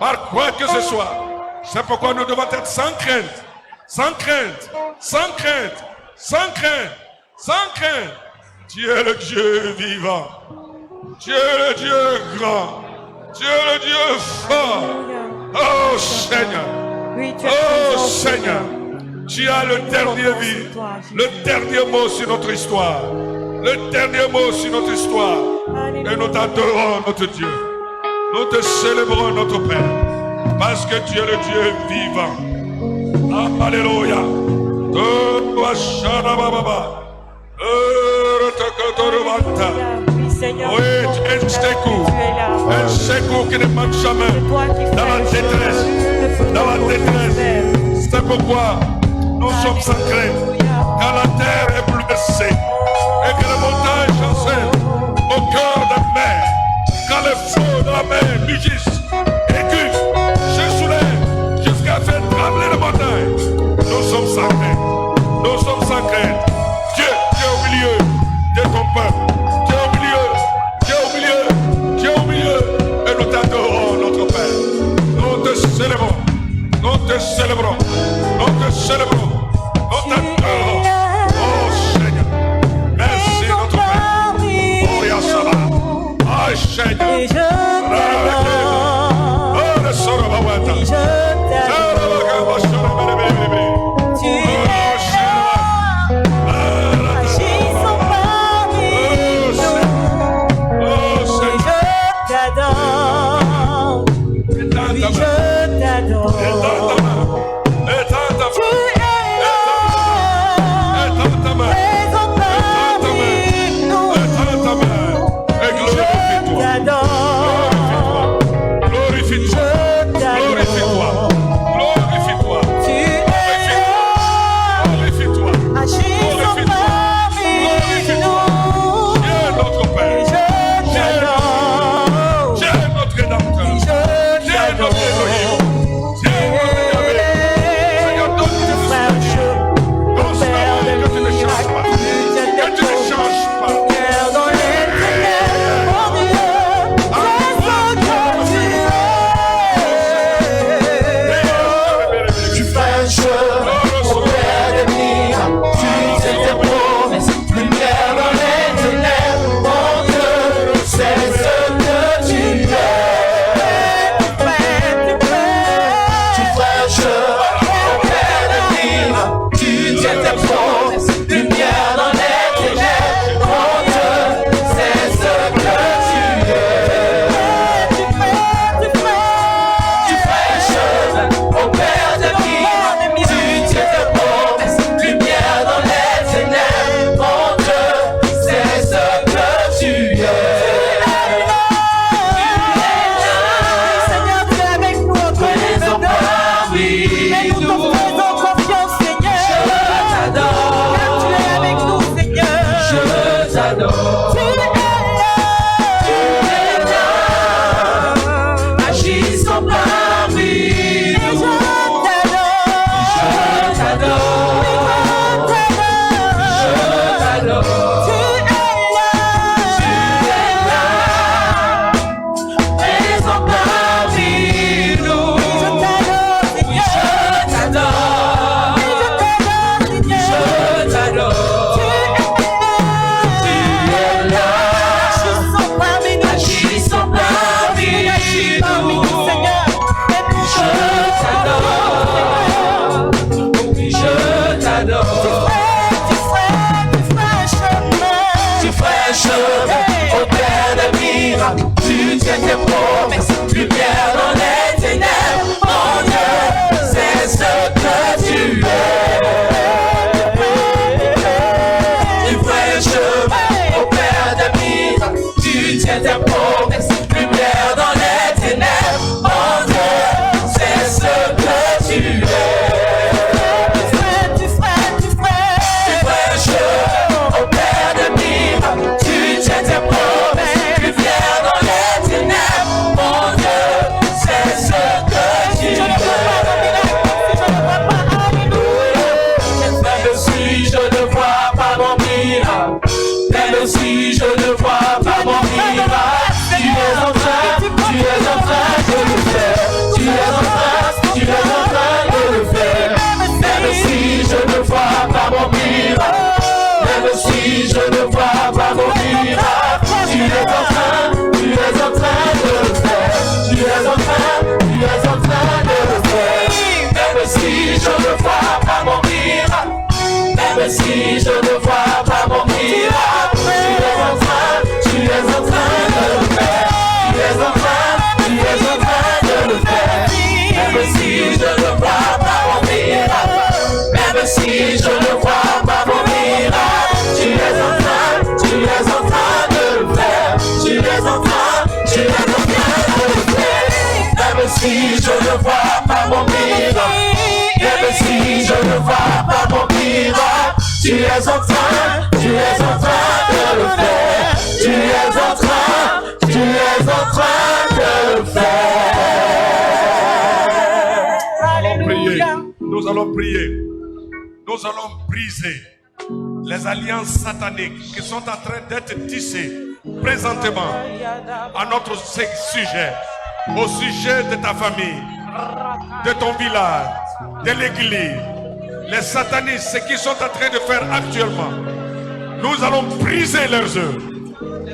Par quoi que ce soit. C'est pourquoi nous devons être sans crainte. Sans crainte. Sans crainte. Sans crainte. Sans crainte. Tu es le Dieu vivant. Tu es le Dieu grand. Tu es le Dieu fort. Oh Seigneur. Oh Seigneur. Tu as le dernier vie. Le dernier mot sur notre histoire. Le dernier mot sur notre histoire. Et nous t'adorons, notre Dieu. Nous te célébrons, notre Père. Parce que tu es le Dieu vivant. Alléluia. Oh, Seigneur, Oui, un secours. Un secours qui ne manque jamais. Dans la détresse. Dans la détresse. C'est pourquoi nous sommes sacrés. Car la terre est blessée. Et que les montagnes chancellent au cœur de la mer. Quand les flots de la mer mugissent, aigus, se soulèvent jusqu'à faire trembler les montagnes. Nous sommes sacrés. Nous sommes sacrés. Dieu est au milieu de ton peuple. Dieu est au milieu. Dieu est au milieu. Dieu est au milieu. Et nous t'adorons, notre Père. Nous te célébrons. Nous te célébrons. Nous te célébrons. Nous t'adorons. Oh Seigneur. Merci, notre Père. Oh Yassala. Oh Seigneur. Et je t'adore. Oh le Sorobawata. Et je t'adore. Tu es là, agissant parmi nous. Et je t'adore. Oui, je t'adore. Tu es là, présent parmi nous. Je t'adore. Glorifie-toi. Je t'adore. Glorifie-toi. Glorifie-toi. Tu es là, Glorifie-toi. agissant parmi nous. Dieu notre Père. Je t'adore. Dieu notre Rédempteur. Je Dieu notre Elohim. Dieu notre Yahvé. Seigneur, donne-nous frère ce chaud, Ton Père Seigneur, de que tu ne changes miracle, pas. tu Que tu ne changes pas. Seigneur dans les ténèbres, mon Dieu, c'est ce que tu es. Tu fais un chemin au père des miracles. Tu sais tes promesses, lumière dans les ténèbres. Mon Dieu, c'est ce que tu es. Tu fais un chemin au père des miracles. Tu sais tes promesses, lumière dans les ténèbres. Mon Dieu, c'est ce que tu es. Tu fais un chemin au père des miracles. Tu tiens tes promesses, lumière dans les ténèbres. Mon Dieu, c'est ce que tu es. Seigneur, tu es avec nous entre les Présent parmi mais nous te nous. faisons confiance, Seigneur. Je t'adore. Car tu es avec nous, Seigneur. Je t'adore. Tu es là, Agissant parmi et je nous. t'adore. Je t'adore. Je t'adore. Tu es là, Présent parmi nous. je t'adore, Oui, je t'adore. Je t'adore. Tu es là. Agissant parmi nous. Je t'adore. Oui, je t'adore. Tu ferais un chemin au père des miracles. Tu tiens tes promesses, lumière dans les ténèbres. Mon Dieu, c'est ce que tu es. Tu ferais un chemin au père des miracles. Tu tiens tes promesses, lumière dans les ténèbres. Mon Dieu, c'est ce que tu es. Tu ferais un chemin au père des miracles. Tu tiens tes promesses, lumière dans les ténèbres. Mon Dieu, c'est ce que tu es. Même si je ne vois pas mon miracle, même si je ne vois pas mon miracle, tu es en train de le faire. Tu es en train de le faire. Même si je ne vois pas mon miracle, même si je ne vois pas mon miracle, tu es en train de le faire. Tu es en train de le faire. Même si je ne vois pas mon miracle, même si je ne vois pas mon miracle, tu es en train de le faire. si je ne vois pas mon miracle, même si je ne vois pas mon miracle, tu es en train de le faire. Tu es en train de le faire. Nous allons prier. Nous allons briser les alliances sataniques qui sont en train d'être tissées présentement à notre sujet, au sujet de ta famille, de ton village, de l'église. Les satanistes, ce qu'ils sont en train de faire actuellement, nous allons briser leurs œuvres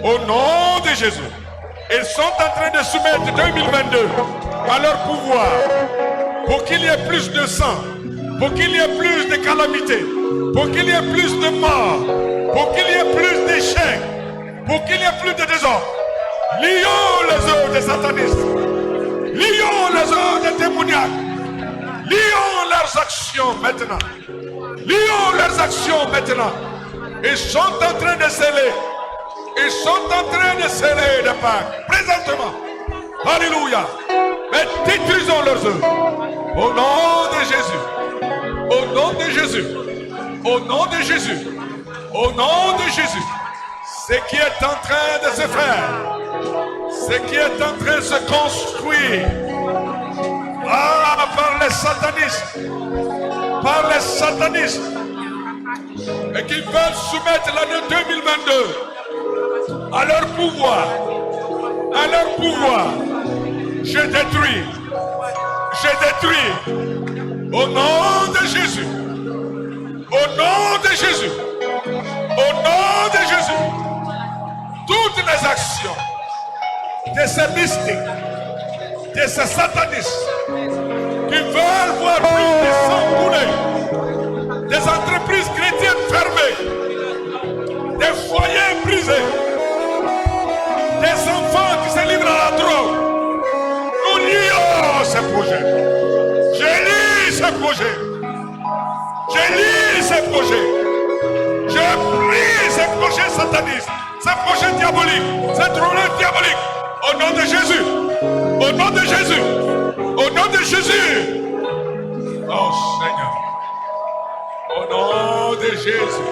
au nom de Jésus. Ils sont en train de soumettre 2022 à leur pouvoir pour qu'il y ait plus de sang, pour qu'il y ait plus de calamités, pour qu'il y ait plus de morts, pour qu'il y ait plus d'échecs, pour qu'il y ait plus de désordre. Lions les œuvres des satanistes, lions les œuvres des démoniaques, lions leurs actions maintenant. Lions leurs actions maintenant. Ils sont en train de sceller. Ils sont en train de sceller des pactes présentement. Alléluia. Mais détruisons leurs œuvres. Au nom de Jésus. Au nom de Jésus. Au nom de Jésus. Au nom de Jésus. Ce qui est en train de se faire. Ce qui est en train de se construire. Ah, par les satanistes. Par les satanistes. Et qui veulent soumettre l'année 2022 à leur pouvoir. À leur pouvoir. Je détruis. Je détruis. Au nom de Jésus. Au nom de Jésus. Au nom de Jésus. Toutes les actions de ces mystiques, de ces satanistes qui veulent voir plus de sang couler, des entreprises chrétiennes fermées, des foyers brisés, des enfants qui se livrent à la drogue. Nous lions ces projets. Je lis ces projets. Je lis ces projets. Je prie ces projets satanistes, ces projets diaboliques, ces trônes diaboliques. Au nom de Jésus. Au nom de Jésus. Au nom de Jésus. Oh Seigneur. Au nom de Jésus.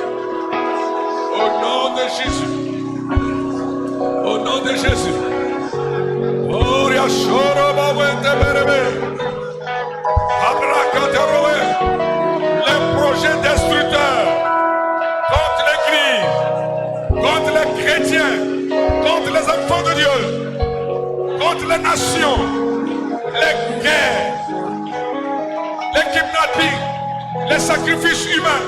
Au nom de Jésus. Au nom de Jésus. Oh, Yashoro Bawente Berebe. Abracadaroé. Les projets destructeurs contre l'Église, contre les chrétiens, contre les enfants de Dieu, contre les nations, les guerres, les kidnappings, les sacrifices humains.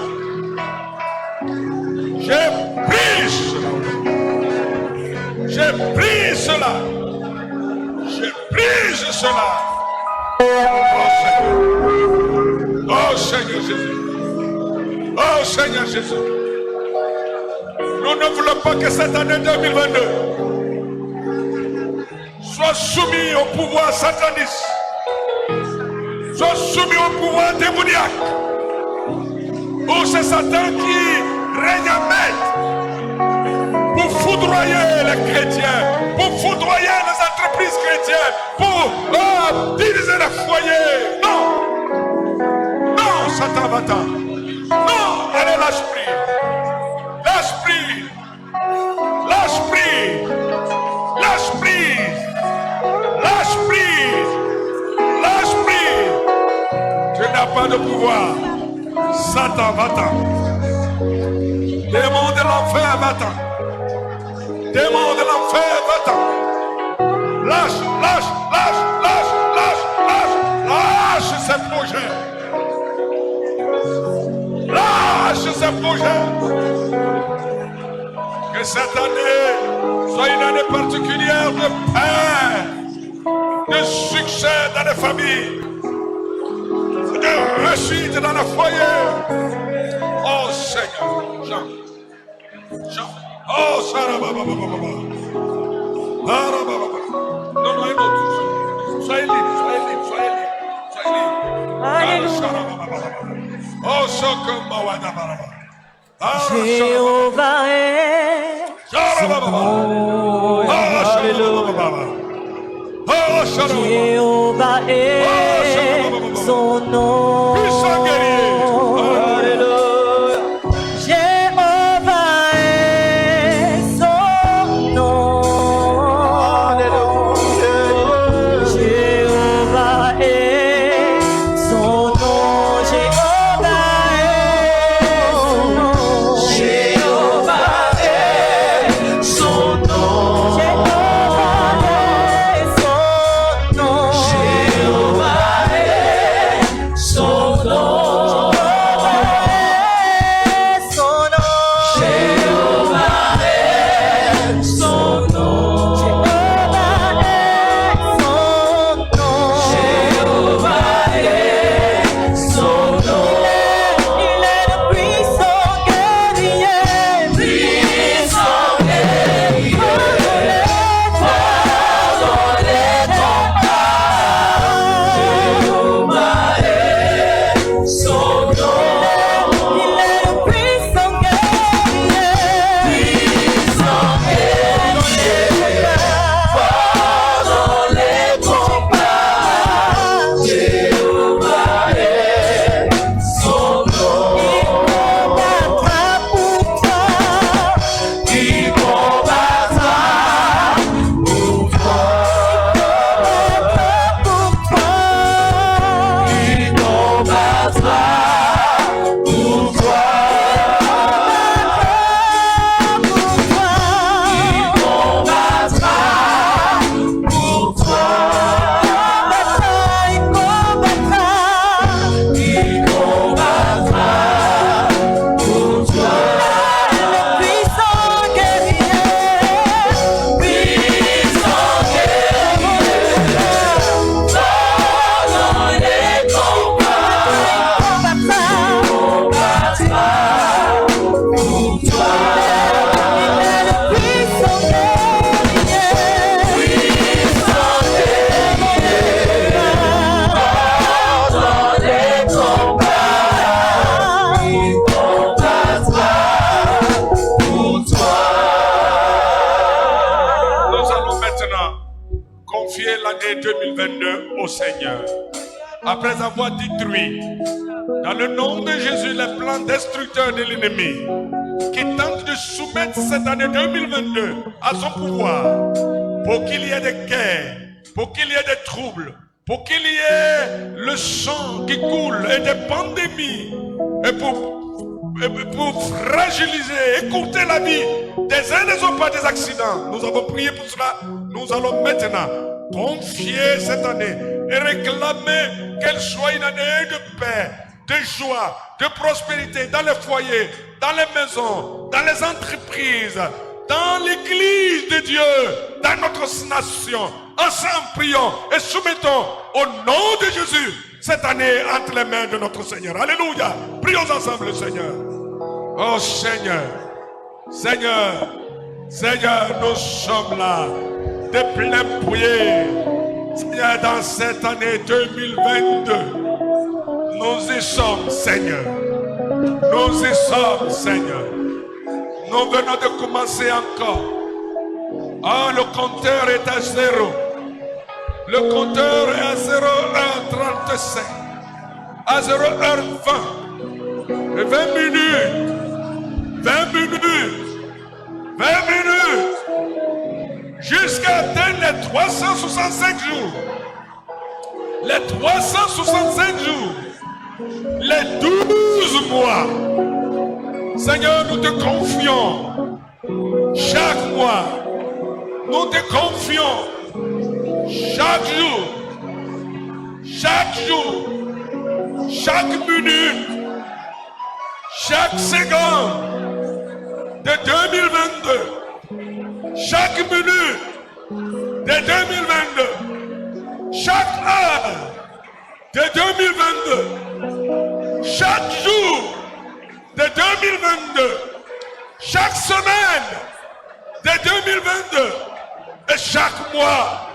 J'ai pris cela. J'ai pris cela. J'ai pris cela. Oh Seigneur Jésus. Oh Seigneur Jésus. Nous ne voulons pas que cette année 2022 soit soumis au pouvoir sataniste, soit soumis au pouvoir démoniaque, où c'est Satan qui règne en maître pour foudroyer les chrétiens, pour foudroyer les entreprises chrétiennes, pour diviser les foyers. Non, non, Satan va-t'en. Non, allez, lâche prise. Lâche prise. Lâche prise. Lâche prise. Lâche prise. Lâche prise. Tu n'as pas de pouvoir. Satan, va-t'en. Démon de l'enfer, va-t'en. Démon de l'enfer, va-t'en. Lâche, lâche, lâche, lâche, lâche, lâche. Lâche ces projets. Lâche ces projets. Que cette année soit une année particulière de paix, de succès dans les familles, de réussite dans les foyers. Oh Seigneur, Jean. Oh Sarah, non, non, un autre. Soyez libre, soyez libre, soyez libre, soyez libre. Oh Sokomawadabara. Jéhovah est Jéhovah est après avoir détruit, dans le nom de Jésus, les plans destructeurs de l'ennemi, qui tente de soumettre cette année 2022 à son pouvoir, pour qu'il y ait des guerres, pour qu'il y ait des troubles, pour qu'il y ait le sang qui coule et des pandémies, et pour fragiliser, écourter la vie des uns des autres par des accidents. Nous avons prié pour cela. Nous allons maintenant confier cette année et réclamer qu'elle soit une année de paix, de joie, de prospérité dans les foyers, dans les maisons, dans les entreprises, dans l'église de Dieu, dans notre nation. Ensemble, prions et soumettons au nom de Jésus cette année entre les mains de notre Seigneur. Alléluia. Prions ensemble le Seigneur. Oh Seigneur, Seigneur, Seigneur, nous sommes là de plein fouet. Seigneur, dans cette année 2022, nous y sommes, Seigneur. Nous y sommes, Seigneur. Nous venons de commencer encore. Ah, le compteur est à 0. Le compteur est à 0h35. À 0h20. Et 20 minutes. 20 minutes. 20 minutes. Jusqu'à atteindre les 365 jours. Les 365 jours. Les 12 mois. Seigneur, nous te confions. Chaque mois. Nous te confions. Chaque jour, chaque minute, chaque seconde de 2022, chaque minute de 2022, chaque heure de 2022, chaque jour de 2022, chaque semaine de 2022 et chaque mois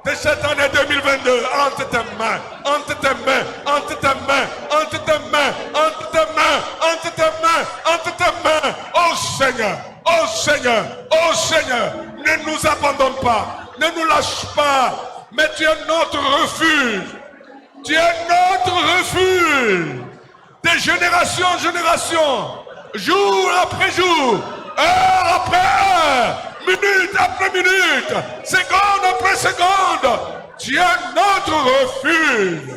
de cette année 2022, entre tes mains, entre tes mains, entre tes mains, entre tes mains, entre tes mains, entre tes mains, entre tes mains. Oh Seigneur, oh Seigneur, oh Seigneur, ne nous abandonne pas, ne nous lâche pas, mais tu es notre refuge. Tu es notre refuge. De génération en génération, jour après jour, heure après heure, minute après minute, seconde après seconde, tu es notre refuge.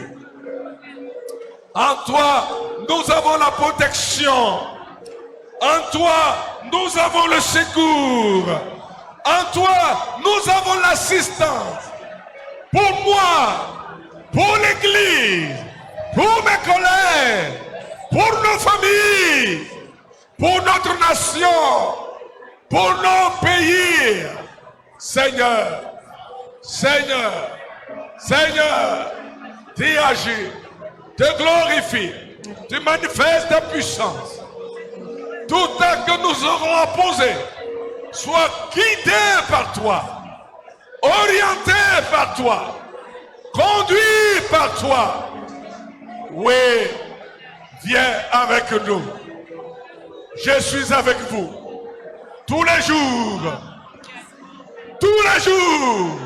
En toi, nous avons la protection. En toi, nous avons le secours. En toi, nous avons l'assistance. Pour moi, pour l'église, pour mes collègues, pour nos familles, pour notre nation, pour nos pays. Seigneur, Seigneur, Seigneur, tu agis, tu glorifies, tu manifestes ta puissance. Tout acte que nous aurons à poser soit guidé par toi, orienté par toi, conduit par toi. Oui, viens avec nous. Je suis avec vous tous les jours. Tous les jours.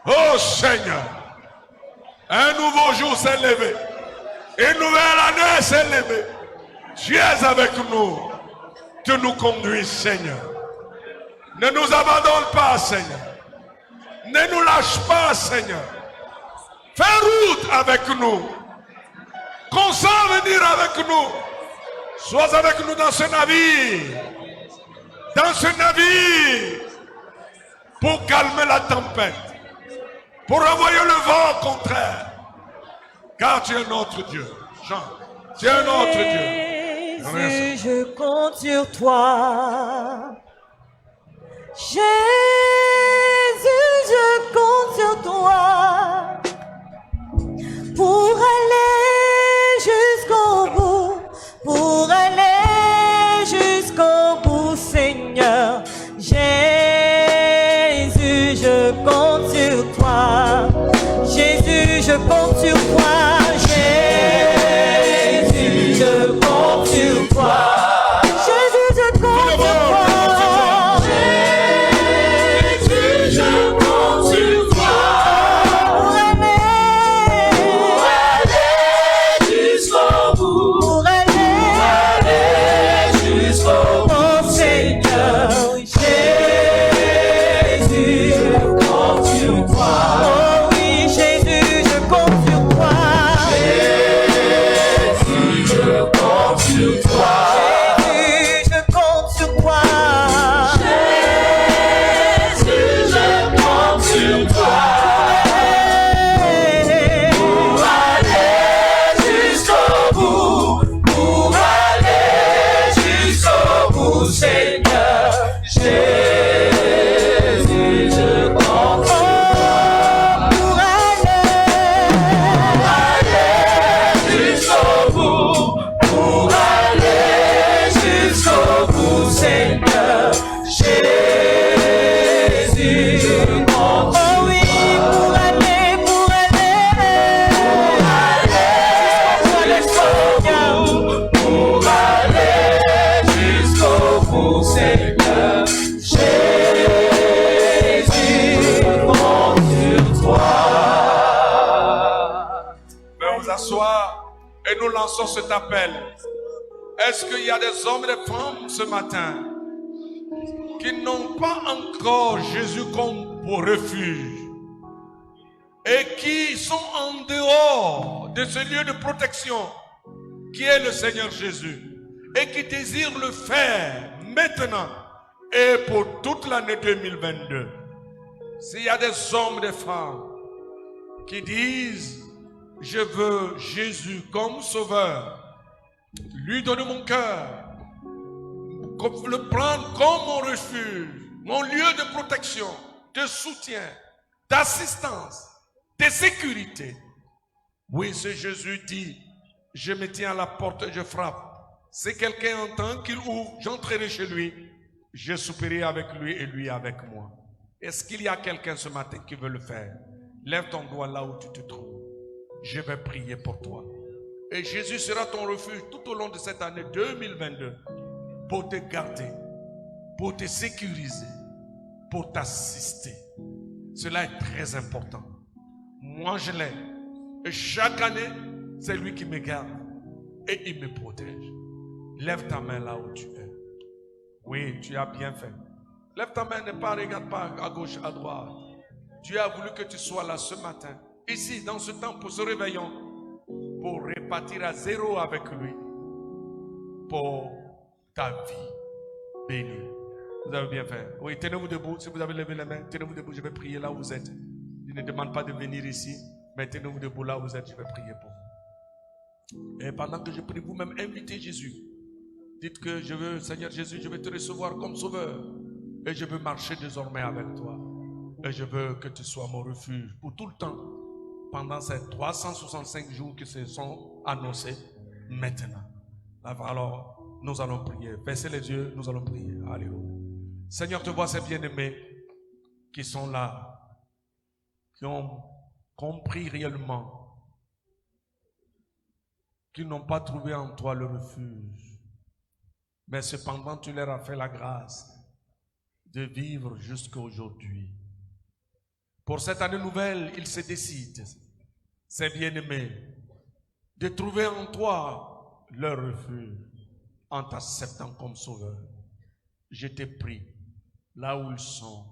Oh Seigneur, un nouveau jour s'est levé. Une nouvelle année s'est levée. Tu es avec nous. Tu nous conduis, Seigneur. Ne nous abandonne pas, Seigneur. Ne nous lâche pas, Seigneur. Fais route avec nous. Consens venir avec nous. Sois avec nous dans ce navire. Dans ce navire. Pour calmer la tempête. Pour envoyer le vent contraire. Car tu es notre Dieu. Jean, tu es notre Dieu. Jésus, je compte sur toi. Jésus, je compte sur toi. Pour aller jusqu'au bout. Pour aller jusqu'au bout, Seigneur. Jésus, je compte sur toi. Jésus, je compte sur toi. Jésus, je compte sur toi. Jésus, je compte sur toi. cet appel. Est-ce qu'il y a des hommes et des femmes ce matin qui n'ont pas encore Jésus comme pour refuge et qui sont en dehors de ce lieu de protection qui est le Seigneur Jésus et qui désirent le faire maintenant et pour toute l'année 2022? S'il y a des hommes et des femmes qui disent « Je veux Jésus comme sauveur, lui donner mon cœur, le prendre comme mon refuge, mon lieu de protection, de soutien, d'assistance, de sécurité. » Oui, ce Jésus dit « Je me tiens à la porte et je frappe. Si quelqu'un entend qu'il ouvre, j'entrerai chez lui, je souperai avec lui et lui avec moi. » Est-ce qu'il y a quelqu'un ce matin qui veut le faire? Lève ton doigt là où tu te trouves. Je vais prier pour toi. Et Jésus sera ton refuge tout au long de cette année 2022 pour te garder, pour te sécuriser, pour t'assister. Cela est très important. Moi, je l'ai. Et chaque année, c'est lui qui me garde et il me protège. Lève ta main là où tu es. Oui, tu as bien fait. Lève ta main, ne regarde pas à gauche, à droite. Dieu a voulu que tu sois là ce matin, ici, dans ce temps, pour ce réveillon, pour repartir à zéro avec lui, pour ta vie bénie. Vous avez bien fait. Oui, tenez-vous debout. Si vous avez levé les mains, tenez-vous debout. Je vais prier là où vous êtes. Je ne demande pas de venir ici, mais tenez-vous debout là où vous êtes. Je vais prier pour vous. Et pendant que je prie, vous-même, invitez Jésus. Dites que je veux, Seigneur Jésus, je veux te recevoir comme sauveur. Et je veux marcher désormais avec toi. Et je veux que tu sois mon refuge pour tout le temps. Pendant ces 365 jours qui se sont annoncés maintenant. Alors, nous allons prier. Baissez les yeux, nous allons prier. Alléluia. Seigneur, tu vois ces bien-aimés qui sont là, qui ont compris réellement, qui n'ont pas trouvé en toi le refuge. Mais cependant, tu leur as fait la grâce de vivre jusqu'à aujourd'hui. Pour cette année nouvelle, ils se décident, ces bien-aimés, de trouver en toi leur refuge en t'acceptant comme sauveur. Je te prie, là où ils sont,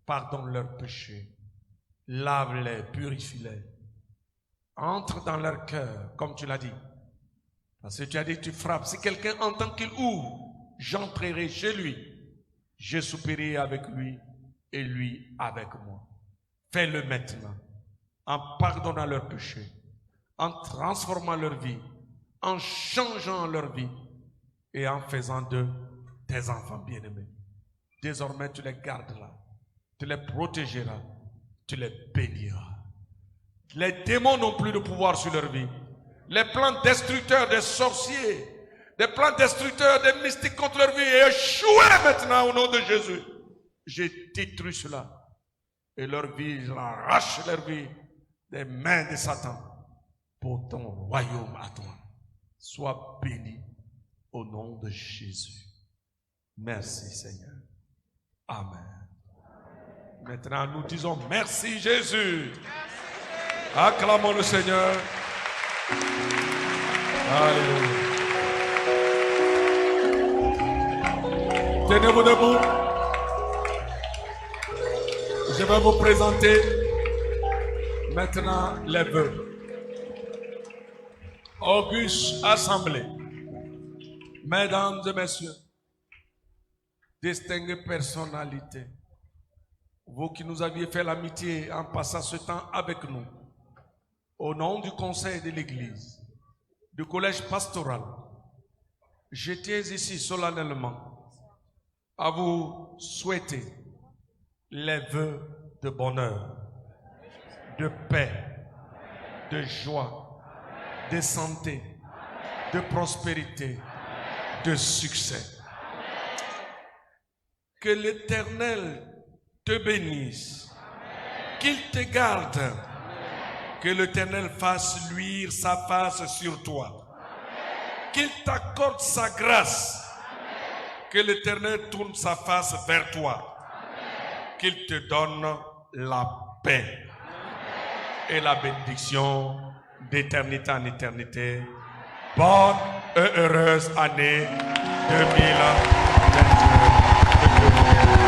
pardonne leurs péchés, lave-les, purifie-les, entre dans leur cœur, comme tu l'as dit. Parce que tu as dit que tu frappes. Si quelqu'un entend qu'il ouvre, j'entrerai chez lui, je souperai avec lui et lui avec moi. Fais-le maintenant, en pardonnant leurs péchés, en transformant leur vie, en changeant leur vie et en faisant d'eux tes enfants bien-aimés. Désormais, tu les garderas, tu les protégeras, tu les béniras. Les démons n'ont plus de pouvoir sur leur vie. Les plans destructeurs des sorciers, des plans destructeurs des mystiques contre leur vie est échoué maintenant au nom de Jésus. J'ai détruit cela. Et leur vie, je l'arrache leur vie des mains de Satan pour ton royaume à toi. Sois béni au nom de Jésus. Merci Seigneur. Amen. Maintenant nous disons merci Jésus. Acclamons le Seigneur. Alléluia. Tenez-vous debout. Je vais vous présenter maintenant les vœux. Auguste Assemblée, mesdames et messieurs, distinguées personnalités, vous qui nous aviez fait l'amitié en passant ce temps avec nous, au nom du conseil de l'Église, du collège pastoral, je tiens ici solennellement à vous souhaiter les vœux de bonheur, de paix, de joie, de santé, de prospérité, de succès. Que l'Éternel te bénisse, qu'il te garde, que l'Éternel fasse luire sa face sur toi, qu'il t'accorde sa grâce, que l'Éternel tourne sa face vers toi, qu'il te donne la paix et la bénédiction d'éternité en éternité. Bonne et heureuse année 2022.